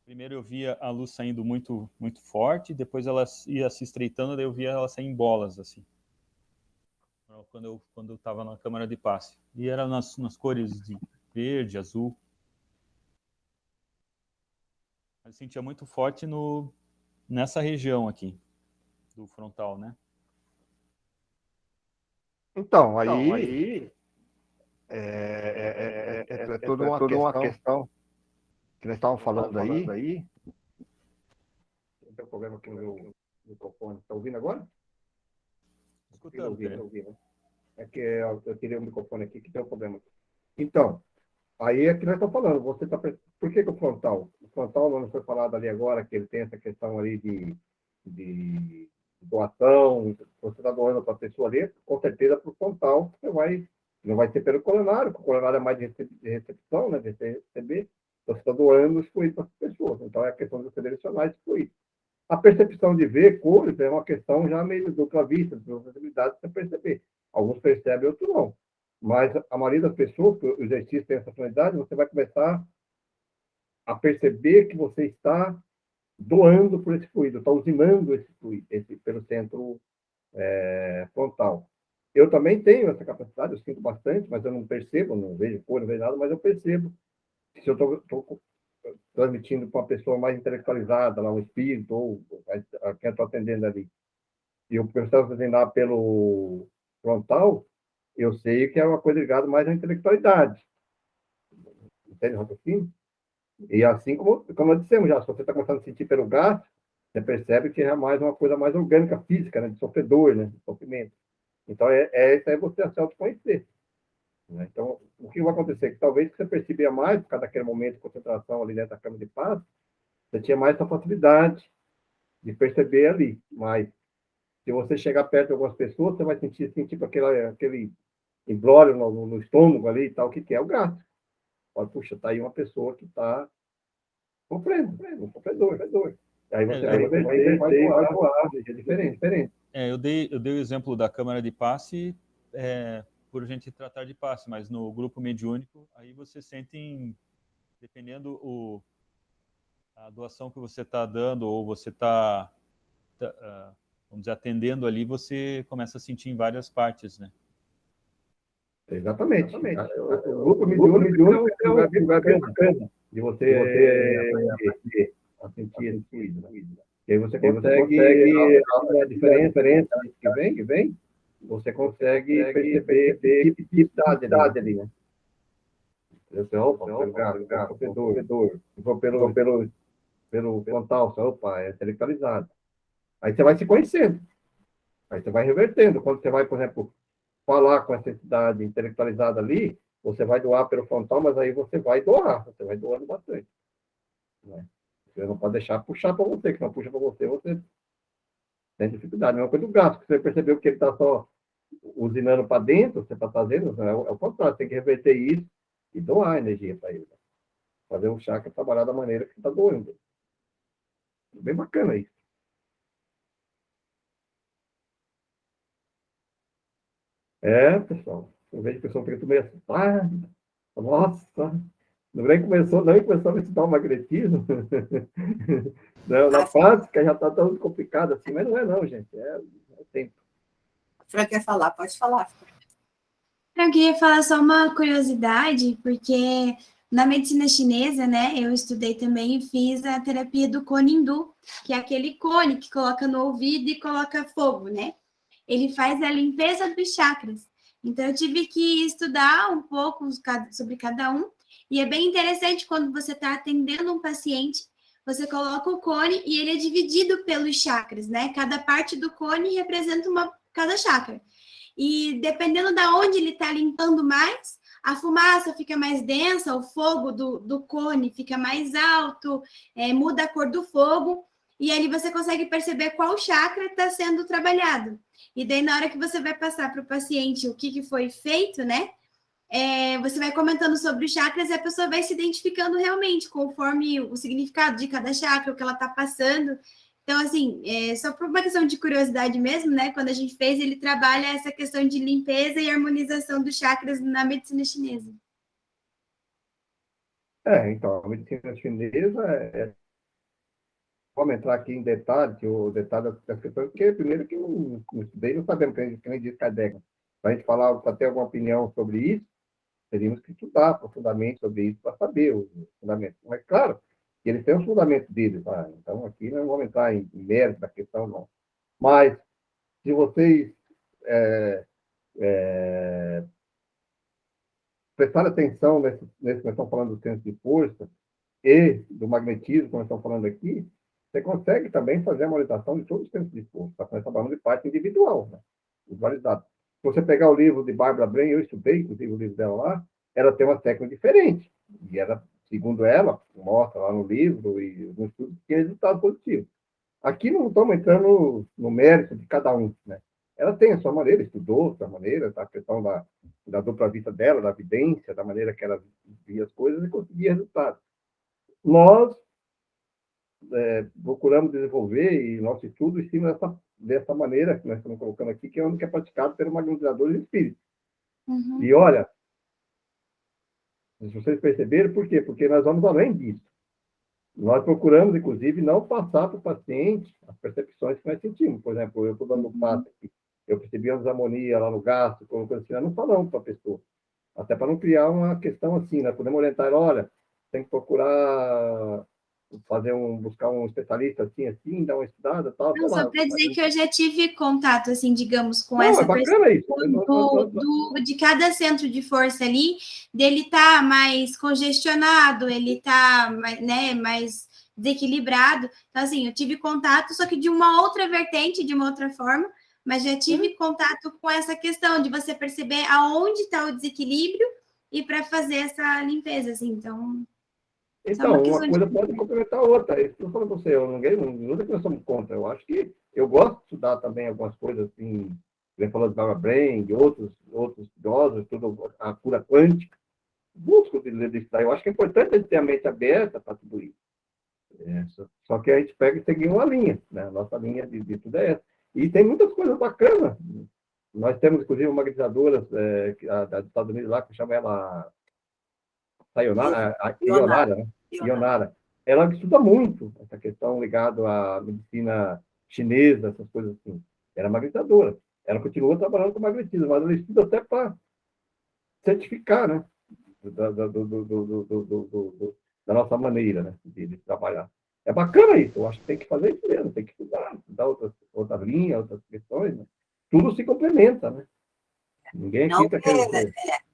S4: Primeiro eu via a luz saindo muito, muito forte, depois ela ia se estreitando, daí eu via ela sair em bolas, assim. Quando eu estava na câmara de passe. E era nas cores de verde, azul. Eu sentia muito forte nessa região aqui, do frontal, né?
S2: Então, aí é toda uma questão que nós estávamos falando aí. Tem um problema aqui no meu microfone. Está ouvindo agora?
S4: Escutando,
S2: né? É que eu tirei o microfone aqui que tem um problema. Então, aí é que nós estamos falando. Você tá, por que o frontal? O frontal não foi falado ali agora, que ele tem essa questão ali de doação. Você está doando para a pessoa ali, com certeza para o frontal, não vai ser pelo coronário, porque o coronário é mais de recepção, né, de receber. Você está doando os fluidos para as pessoas. Então, é a questão de você direcionar esse fluido. A percepção de ver cores é uma questão já meio dupla vista, de possibilidade de você perceber. Alguns percebem, outros não. Mas a maioria das pessoas, que o exercício tem essa finalidade, você vai começar a perceber que você está doando por esse fluido, está usinando esse fluido, pelo centro frontal. Eu também tenho essa capacidade, eu sinto bastante, mas eu não percebo, não vejo cor, não vejo nada, mas eu percebo. Se eu estou transmitindo para uma pessoa mais intelectualizada, lá, um espírito, ou a quem eu estou atendendo ali, e eu preciso treinar pelo frontal, eu sei que é uma coisa ligada mais à intelectualidade. Entende o raciocínio? E assim como nós dissemos já, se você está começando a sentir pelo gás, você percebe que é mais uma coisa mais orgânica, física, né, de sofredor, né, de sofrimento. Então, isso é você se autoconhecer. Né? Então, o que vai acontecer? Que talvez você percebia mais, por causa daquele momento de concentração ali dentro da cama de paz, você tinha mais essa facilidade de perceber ali. Mas, se você chegar perto de algumas pessoas, você vai sentir tipo aquele imbróglio no estômago ali e tal, que é o gato. Olha, puxa, tá aí uma pessoa que está sofrendo, um sofredor. Aí você vai inverter e vai voar, é diferente.
S4: Eu dei o exemplo da câmara de passe por a gente tratar de passe, mas no grupo mediúnico, aí você sente dependendo a doação que você está dando ou você está, vamos dizer, atendendo ali, você começa a sentir em várias partes, né?
S2: Exatamente. O grupo mediúnico é um lugar bem bacana de você aprender a sentir esse fluido, né? E aí você consegue a diferença que vem, você consegue perceber que tipo de atividade ali, né? Você, opa, pelo corredor, se for pelo frontal, opa, é intelectualizado. Aí você vai se conhecendo, aí você vai revertendo. Quando você vai, por exemplo, falar com essa entidade intelectualizada ali, você vai doar pelo frontal, mas aí você vai doando bastante. Né? Você não pode deixar puxar para você, que não puxa para você, você tem dificuldade. A mesma coisa do gasto, que você percebeu que ele está só usinando para dentro, você está fazendo, é o contrário, você tem que reverter isso e doar energia para ele. Né? Fazer o chakra trabalhar da maneira que você está doando. Bem bacana isso. Pessoal, eu vejo que a pessoa fica meio assustada. Nossa, nem começou a estudar o magnetismo. Não, na prática já está tão complicado assim, mas não é não, gente. É tempo.
S1: A Fran quer falar, pode falar.
S5: Eu queria falar só uma curiosidade, porque na medicina chinesa, né, eu estudei também e fiz a terapia do cone hindu, que é aquele cone que coloca no ouvido e coloca fogo, né? Ele faz a limpeza dos chakras. Então, eu tive que estudar um pouco sobre cada um, e é bem interessante quando você está atendendo um paciente, você coloca o cone e ele é dividido pelos chakras, né? Cada parte do cone representa cada chakra. E dependendo da onde ele está limpando mais, a fumaça fica mais densa, o fogo do cone fica mais alto, muda a cor do fogo, e aí você consegue perceber qual chakra está sendo trabalhado. E daí, na hora que você vai passar para o paciente o que foi feito, né? Você vai comentando sobre os chakras e a pessoa vai se identificando realmente, conforme o significado de cada chakra, o que ela está passando. Então, assim, só por uma questão de curiosidade mesmo, né? Quando a gente fez, ele trabalha essa questão de limpeza e harmonização dos chakras na medicina chinesa.
S2: Então, a medicina chinesa vamos entrar aqui em detalhe, o detalhe das questões, porque primeiro que não estudei, não sabemos que nem diz Kardec. Para a gente falar, para ter alguma opinião sobre isso, teríamos que estudar profundamente sobre isso para saber os fundamentos. Mas, claro, eles têm os fundamentos deles. Tá? Então, aqui não vamos entrar em mérito da questão, não. Mas, se vocês prestarem atenção nesse que nós estamos falando do centro de força e do magnetismo, que nós estamos falando aqui, você consegue também fazer a harmonização de todos os centros de força. Nós estamos falando de parte individual, né? Visualizado. Se você pegar o livro de Barbara Brain, eu estudei, inclusive, o livro dela lá, ela tem uma técnica diferente. E ela, segundo ela, mostra lá no livro e no estudo, que é resultado positivo. Aqui não estamos entrando no mérito de cada um, né? Ela tem a sua maneira, estudou a sua maneira, a questão da dupla vista dela, da evidência, da maneira que ela via as coisas e conseguia resultados. Nós procuramos desenvolver e nosso estudo em cima dessa maneira que nós estamos colocando aqui, que é onde é praticado pelo magnetizador de espírito.
S5: Uhum.
S2: E olha, se vocês perceberam, por quê? Porque nós vamos além disso. Nós procuramos, inclusive, não passar para o paciente as percepções que nós sentimos. Por exemplo, eu estou dando um passo aqui, eu percebi uma desarmonia lá no gasto, colocando assim, nós não falamos para a pessoa. Até para não criar uma questão assim, né? Podemos orientar, olha, tem que procurar buscar um especialista assim, dar uma estudada, tal.
S5: Não, só para dizer que eu já tive contato, assim, digamos, com
S2: não,
S5: essa
S2: bacana isso.
S5: De cada centro de força ali, dele tá mais congestionado, ele tá mais desequilibrado. Então, assim, eu tive contato, só que de uma outra vertente, de uma outra forma, mas já tive contato com essa questão de você perceber aonde está o desequilíbrio e para fazer essa limpeza, assim, então...
S2: Então, uma coisa pode complementar a outra. Isso que eu falo para você, eu não é que nós somos contra. Eu acho que eu gosto de estudar também algumas coisas, assim, você falou de Barbara Brain, de outros estudiosos, a cura quântica. Busco de estudar. Eu acho que é importante a gente ter a mente aberta para tudo isso. Só que a gente pega e segue uma linha, né? A nossa linha de tudo é essa. E tem muitas coisas bacanas. Nós temos, inclusive, uma magnetizadoras dos Estados Unidos lá, que chama ela a Ionara, né? Ionara. Ela estuda muito essa questão ligada à medicina chinesa, essas coisas assim. Ela é magretadora. Ela continua trabalhando com magnetismo, mas ela estuda até para certificar, né? Da nossa maneira, né? De trabalhar. É bacana isso. Eu acho que tem que fazer isso mesmo. Tem que estudar outras linhas, outras questões. Né? Tudo se complementa, né? Ninguém
S1: Não
S2: fica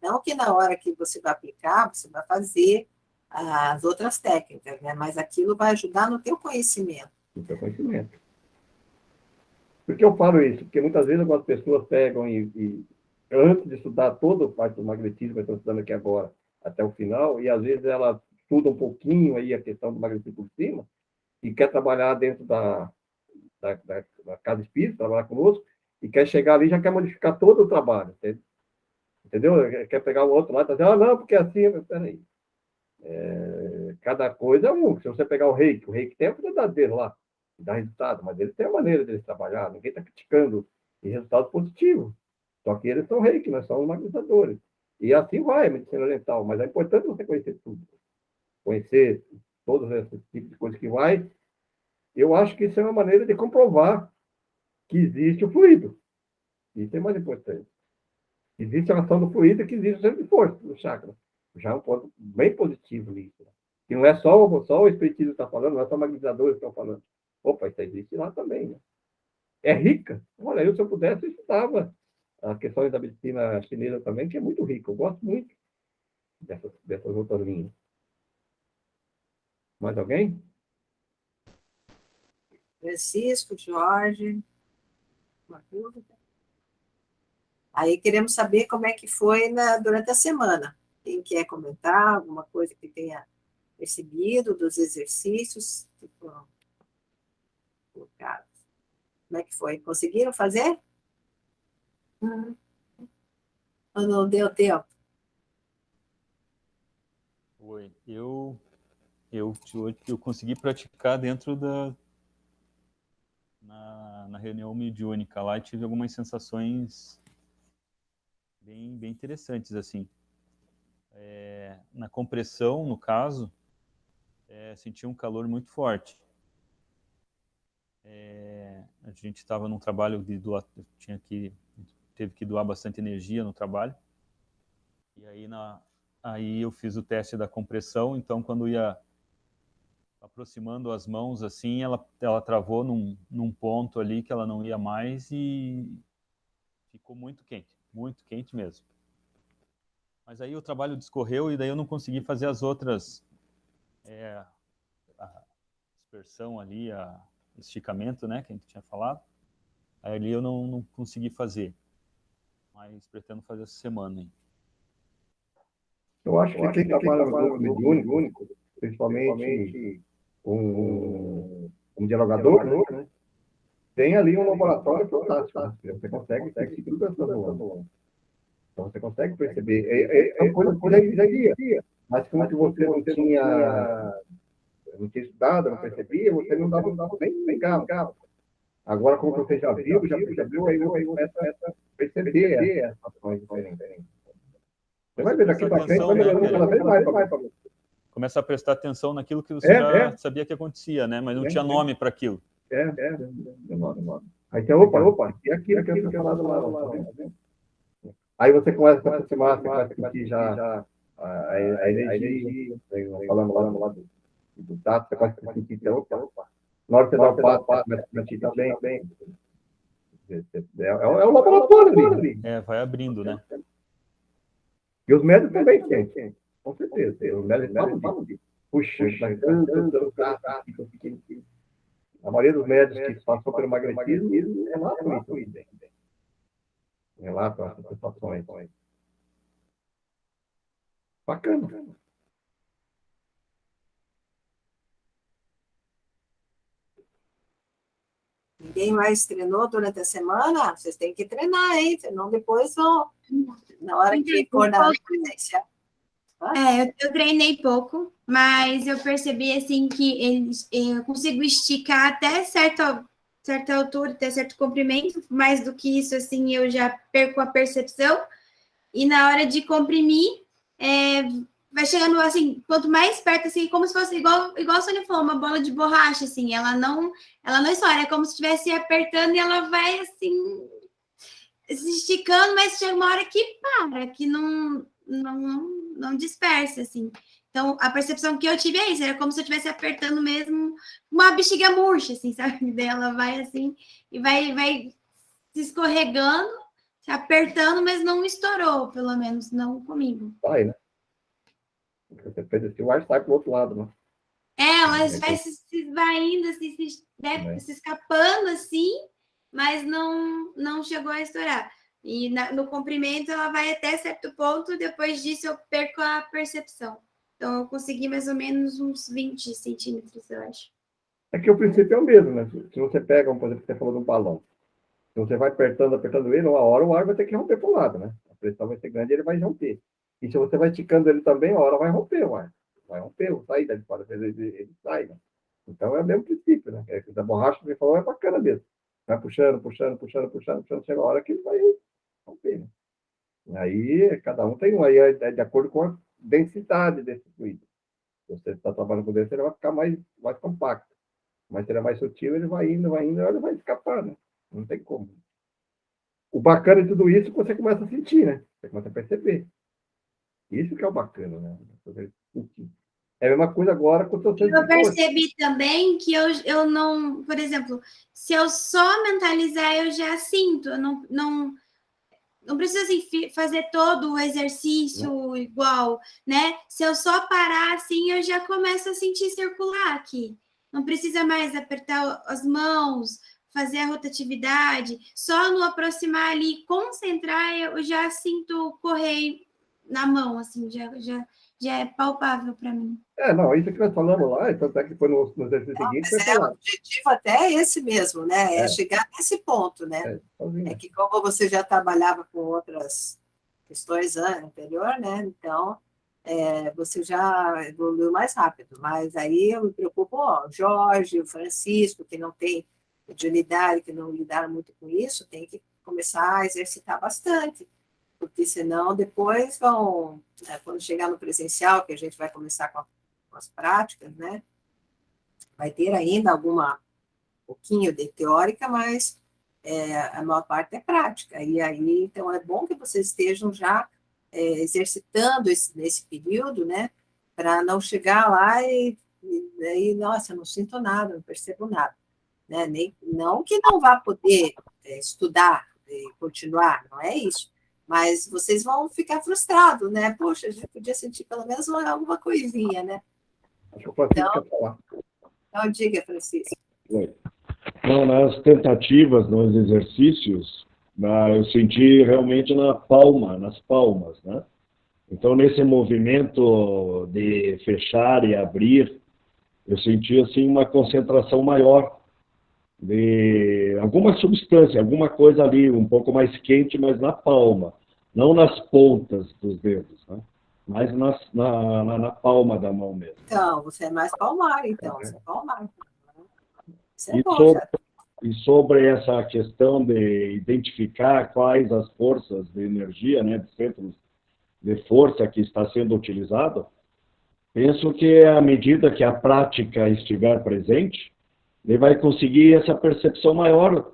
S1: não que na hora que você vai aplicar, você vai fazer as outras técnicas, né? Mas aquilo vai ajudar no teu conhecimento.
S2: No teu conhecimento. Por que eu falo isso? Porque muitas vezes algumas pessoas pegam e antes de estudar toda a parte do magnetismo que eu estou estudando aqui agora, até o final, e às vezes ela estuda um pouquinho aí a questão do magnetismo por cima, e quer trabalhar dentro da casa espírita, trabalhar conosco, e quer chegar ali e já quer modificar todo o trabalho, entendeu? Quer pegar o outro lado e dizer, não, porque assim, peraí. Cada coisa é um. Se você pegar o reiki tem a cuidado dele lá, dá resultado, mas ele tem a maneira dele trabalhar, ninguém está criticando e resultado positivo. Só que eles são reiki, nós somos magnetizadores. E assim vai a medicina oriental, mas é importante você conhecer tudo. Conhecer todos esses tipos de coisas que vai. Eu acho que isso é uma maneira de comprovar que existe o fluido. Isso é mais importante. Existe a ação do fluido que existe o centro de força do chakra. Já é um ponto bem positivo nisso. E não é só o espiritismo que está falando, não é só magnetizadores que estão falando. Opa, isso existe lá também, né? É rica. Olha, se eu pudesse, eu estudava as questões da medicina chinesa também, que é muito rica. Eu gosto muito dessas outras linhas. Mais alguém?
S1: Francisco, Jorge, uma dúvida? Aí queremos saber como é que foi durante a semana. Quem quer comentar alguma coisa que tenha percebido dos exercícios que foram colocados? Como é que foi? Conseguiram fazer? Ou não deu tempo?
S4: Oi, eu consegui praticar dentro na reunião mediúnica lá e tive algumas sensações bem interessantes, assim. Na compressão, no caso, senti um calor muito forte. A gente estava num trabalho de doar, teve que doar bastante energia no trabalho. E aí eu fiz o teste da compressão, então quando ia aproximando as mãos assim, ela travou num ponto ali que ela não ia mais e ficou muito quente mesmo. Mas aí o trabalho discorreu e daí eu não consegui fazer as outras, a dispersão ali, esticamento, né, que a gente tinha falado. Aí ali eu não consegui fazer, mas pretendo fazer essa semana. Hein.
S2: Eu acho que quem trabalha no grupo mediúnico, principalmente um dialogador, né, tem ali um laboratório fantástico. Né? Você consegue sentir tudo essa boa. Então você consegue perceber. É coisa que já guia. Mas como que você não tinha estudado, não percebia, você não dava nem ligava. Agora, como você já viu, já percebeu, aí você começa a perceber as ações diferentes. Você vai ver daqui para frente, vai melhorando cada vez mais.
S4: Começa a prestar atenção naquilo que você já sabia que acontecia, né? Mas não tinha nome para aquilo.
S2: Aí você, opa, e aquilo que eu falado lá. Aí você começa a se aproximar, você começa a sentir já a energia, falando lá do tato, você começa a sentir, opa. Na hora que você dá o passo, você começa a sentir também. É um laboratório ali.
S4: Vai abrindo, né?
S2: E os médicos também sentem, com certeza. Os médicos falam disso. Puxa, a maioria dos médicos que passou pelo magnetismo relatam isso. Relatam essas situações. Bacana.
S1: Ninguém mais treinou durante a semana? Vocês têm que treinar, hein? Senão depois vão... Na hora que for na presencial.
S5: Eu treinei pouco, mas eu percebi assim que eu consigo esticar até certa altura, até certo comprimento, mais do que isso, assim, eu já perco a percepção, e na hora de comprimir, vai chegando, assim, quanto mais perto, assim, como se fosse igual a Sônia falou, uma bola de borracha, assim, ela não estoura, é como se estivesse apertando e ela vai, assim, se esticando, mas chega uma hora que para, que não dispersa, assim. Então, a percepção que eu tive é isso, era como se eu estivesse apertando mesmo uma bexiga murcha, assim, sabe? Daí ela vai, assim, e vai se escorregando, se apertando, mas não estourou, pelo menos, não comigo.
S2: Sai, né? Você fez assim, o ar sai pro outro lado, né?
S5: Elas vai se esvaindo, assim, se escapando, assim, mas não chegou a estourar. E no comprimento ela vai até certo ponto, depois disso eu perco a percepção. Então eu consegui mais ou menos uns 20 centímetros, eu acho.
S2: É que o princípio é o mesmo, né? Se você pega, por exemplo, você falou de um balão, se você vai apertando ele, uma hora o ar vai ter que romper para o lado, né? A pressão vai ser grande e ele vai romper. E se você vai esticando ele também, uma hora vai romper o ar. Vai romper, vai sair de fora, ele sai, né? Então é o mesmo princípio, né? Da borracha que você falou é bacana mesmo. Vai puxando, chega a hora que ele vai romper, né? Aí cada um tem um, aí é de acordo com a densidade desse fluido. Se você está trabalhando com desse, ele vai ficar mais compacto. Mas se ele é mais sutil, ele vai indo, ele vai escapar, né? Não tem como. O bacana de tudo isso é que você começa a sentir, né? Você começa a perceber. Isso que é o bacana, né? É a mesma coisa agora com o seu
S5: Eu percebi também que eu não, por exemplo, se eu só mentalizar, eu já sinto, eu não preciso assim, fazer todo o exercício igual, né? Se eu só parar assim, eu já começo a sentir circular aqui. Não precisa mais apertar as mãos, fazer a rotatividade. Só no aproximar ali, concentrar, eu já sinto correr na mão, assim, já é palpável para mim.
S2: Não, isso que nós falamos lá, então até que foi no exercício seguinte, foi
S1: o objetivo até é esse mesmo, né? É chegar nesse ponto, né? É que como você já trabalhava com outras questões anterior, né? Então, você já evoluiu mais rápido. Mas aí eu me preocupo, o Jorge, o Francisco, que não tem mediunidade, que não lidaram muito com isso, tem que começar a exercitar bastante, porque senão depois vão, né, quando chegar no presencial, que a gente vai começar com as práticas, né? Vai ter ainda um pouquinho de teórica, mas a maior parte é prática. E aí, então, é bom que vocês estejam já exercitando nesse período, né? Para não chegar lá e aí, nossa, eu não sinto nada, não percebo nada. Né? Não que não vá poder estudar e continuar, não é isso. Mas vocês vão ficar frustrados, né? Poxa, a gente podia sentir pelo menos alguma coisinha, né?
S2: Acho que o Francisco quer falar.
S1: Então, diga, Francisco.
S6: Não, nas tentativas, nos exercícios, eu senti realmente nas palmas, né? Então, nesse movimento de fechar e abrir, eu senti, assim, uma concentração maior de alguma substância, alguma coisa ali, um pouco mais quente, mas na palma, não nas pontas dos dedos, né? Mas na palma da mão mesmo.
S1: Então, você é mais palmar, então. Você é palmar. Isso é
S6: bom, e sobre essa questão de identificar quais as forças de energia, né, de centros de força que está sendo utilizado, penso que à medida que a prática estiver presente, ele vai conseguir essa percepção maior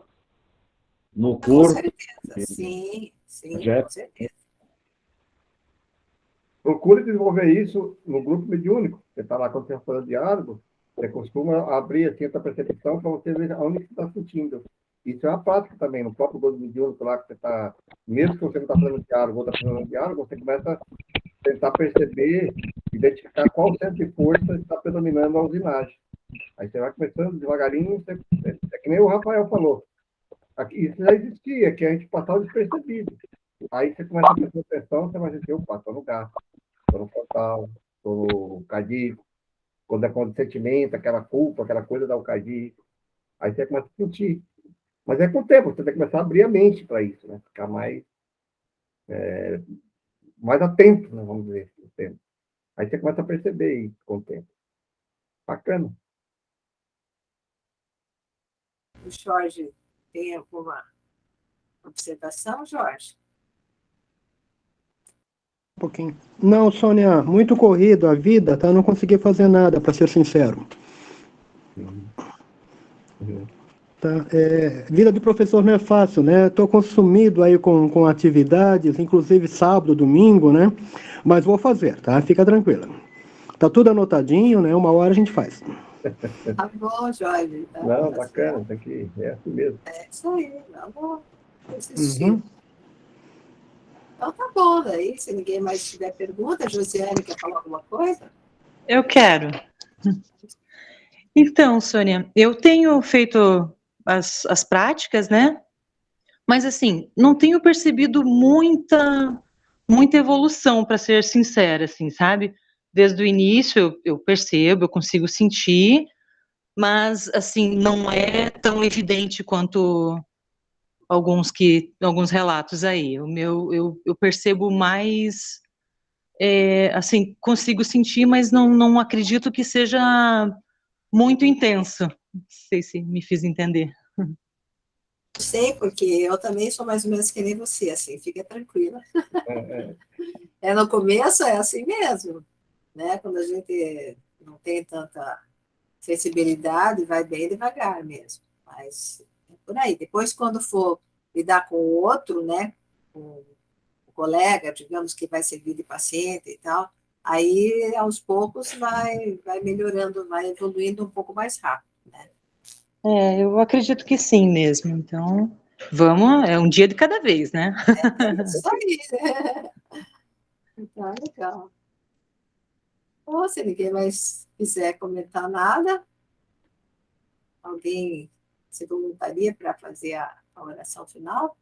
S6: no corpo.
S1: Com certeza, sim, com certeza.
S2: Procure desenvolver isso no grupo mediúnico. Você está lá quando você está fazendo diálogo, você costuma abrir assim, essa percepção para você ver onde você está sentindo. Isso é uma prática também, no próprio grupo mediúnico lá que você está, mesmo que você não está fazendo diálogo ou está fazendo diálogo, você começa a tentar perceber, identificar qual centro de força está predominando a usinagem. Aí você vai começando devagarinho, é que nem o Rafael falou. Aqui, isso já existia, que a gente passava despercebido. Aí você começa a prestar atenção, você vai dizer, opa, estou no gato, estou no frontal, estou no cardíaco. Quando é com o sentimento, aquela culpa, aquela coisa da cardíaco. Aí você começa a sentir. Mas é com o tempo, você tem que começar a abrir a mente para isso, né? Ficar mais atento, né? Vamos dizer, com o tempo. Aí você começa a perceber isso com o tempo. Bacana.
S1: O Jorge tem alguma observação, Jorge?
S7: Um pouquinho. Não, Sônia, muito corrido a vida, tá? Não consegui fazer nada, para ser sincero. Tá? Vida de professor não é fácil, né? Estou consumido aí com atividades, inclusive sábado, domingo, né? Mas vou fazer, tá? Fica tranquila. Tá tudo anotadinho, né? Uma hora a gente faz.
S1: Tá bom, Jorge. Tá,
S2: Não,
S1: tá
S2: bacana,
S1: certo.
S2: tá aqui, é assim mesmo.
S1: É isso aí, vamos assistir.
S7: Uhum.
S1: Então tá bom, daí, se ninguém mais tiver pergunta, Josiane quer falar alguma coisa?
S8: Eu quero. Então, Sônia, eu tenho feito as práticas, né? Mas, assim, não tenho percebido muita evolução, para ser sincera, assim, sabe? Desde o início eu percebo, eu consigo sentir, mas, assim, não é tão evidente quanto alguns relatos aí. O meu, eu percebo mais, assim, consigo sentir, mas não acredito que seja muito intenso. Não sei se me fiz entender.
S1: Sei, porque eu também sou mais ou menos que nem você, assim, fica tranquila. No começo é assim mesmo, né? Quando a gente não tem tanta sensibilidade, vai bem devagar mesmo. Mas é por aí. Depois, quando for lidar com o outro, né? Com o colega, digamos que vai servir de paciente e tal, aí aos poucos vai melhorando, vai evoluindo um pouco mais rápido, né?
S8: Eu acredito que sim mesmo. Então, vamos, é um dia de cada vez, né?
S1: É isso aí. Tá legal. Ou se ninguém mais quiser comentar nada, alguém se voluntaria para fazer a oração final?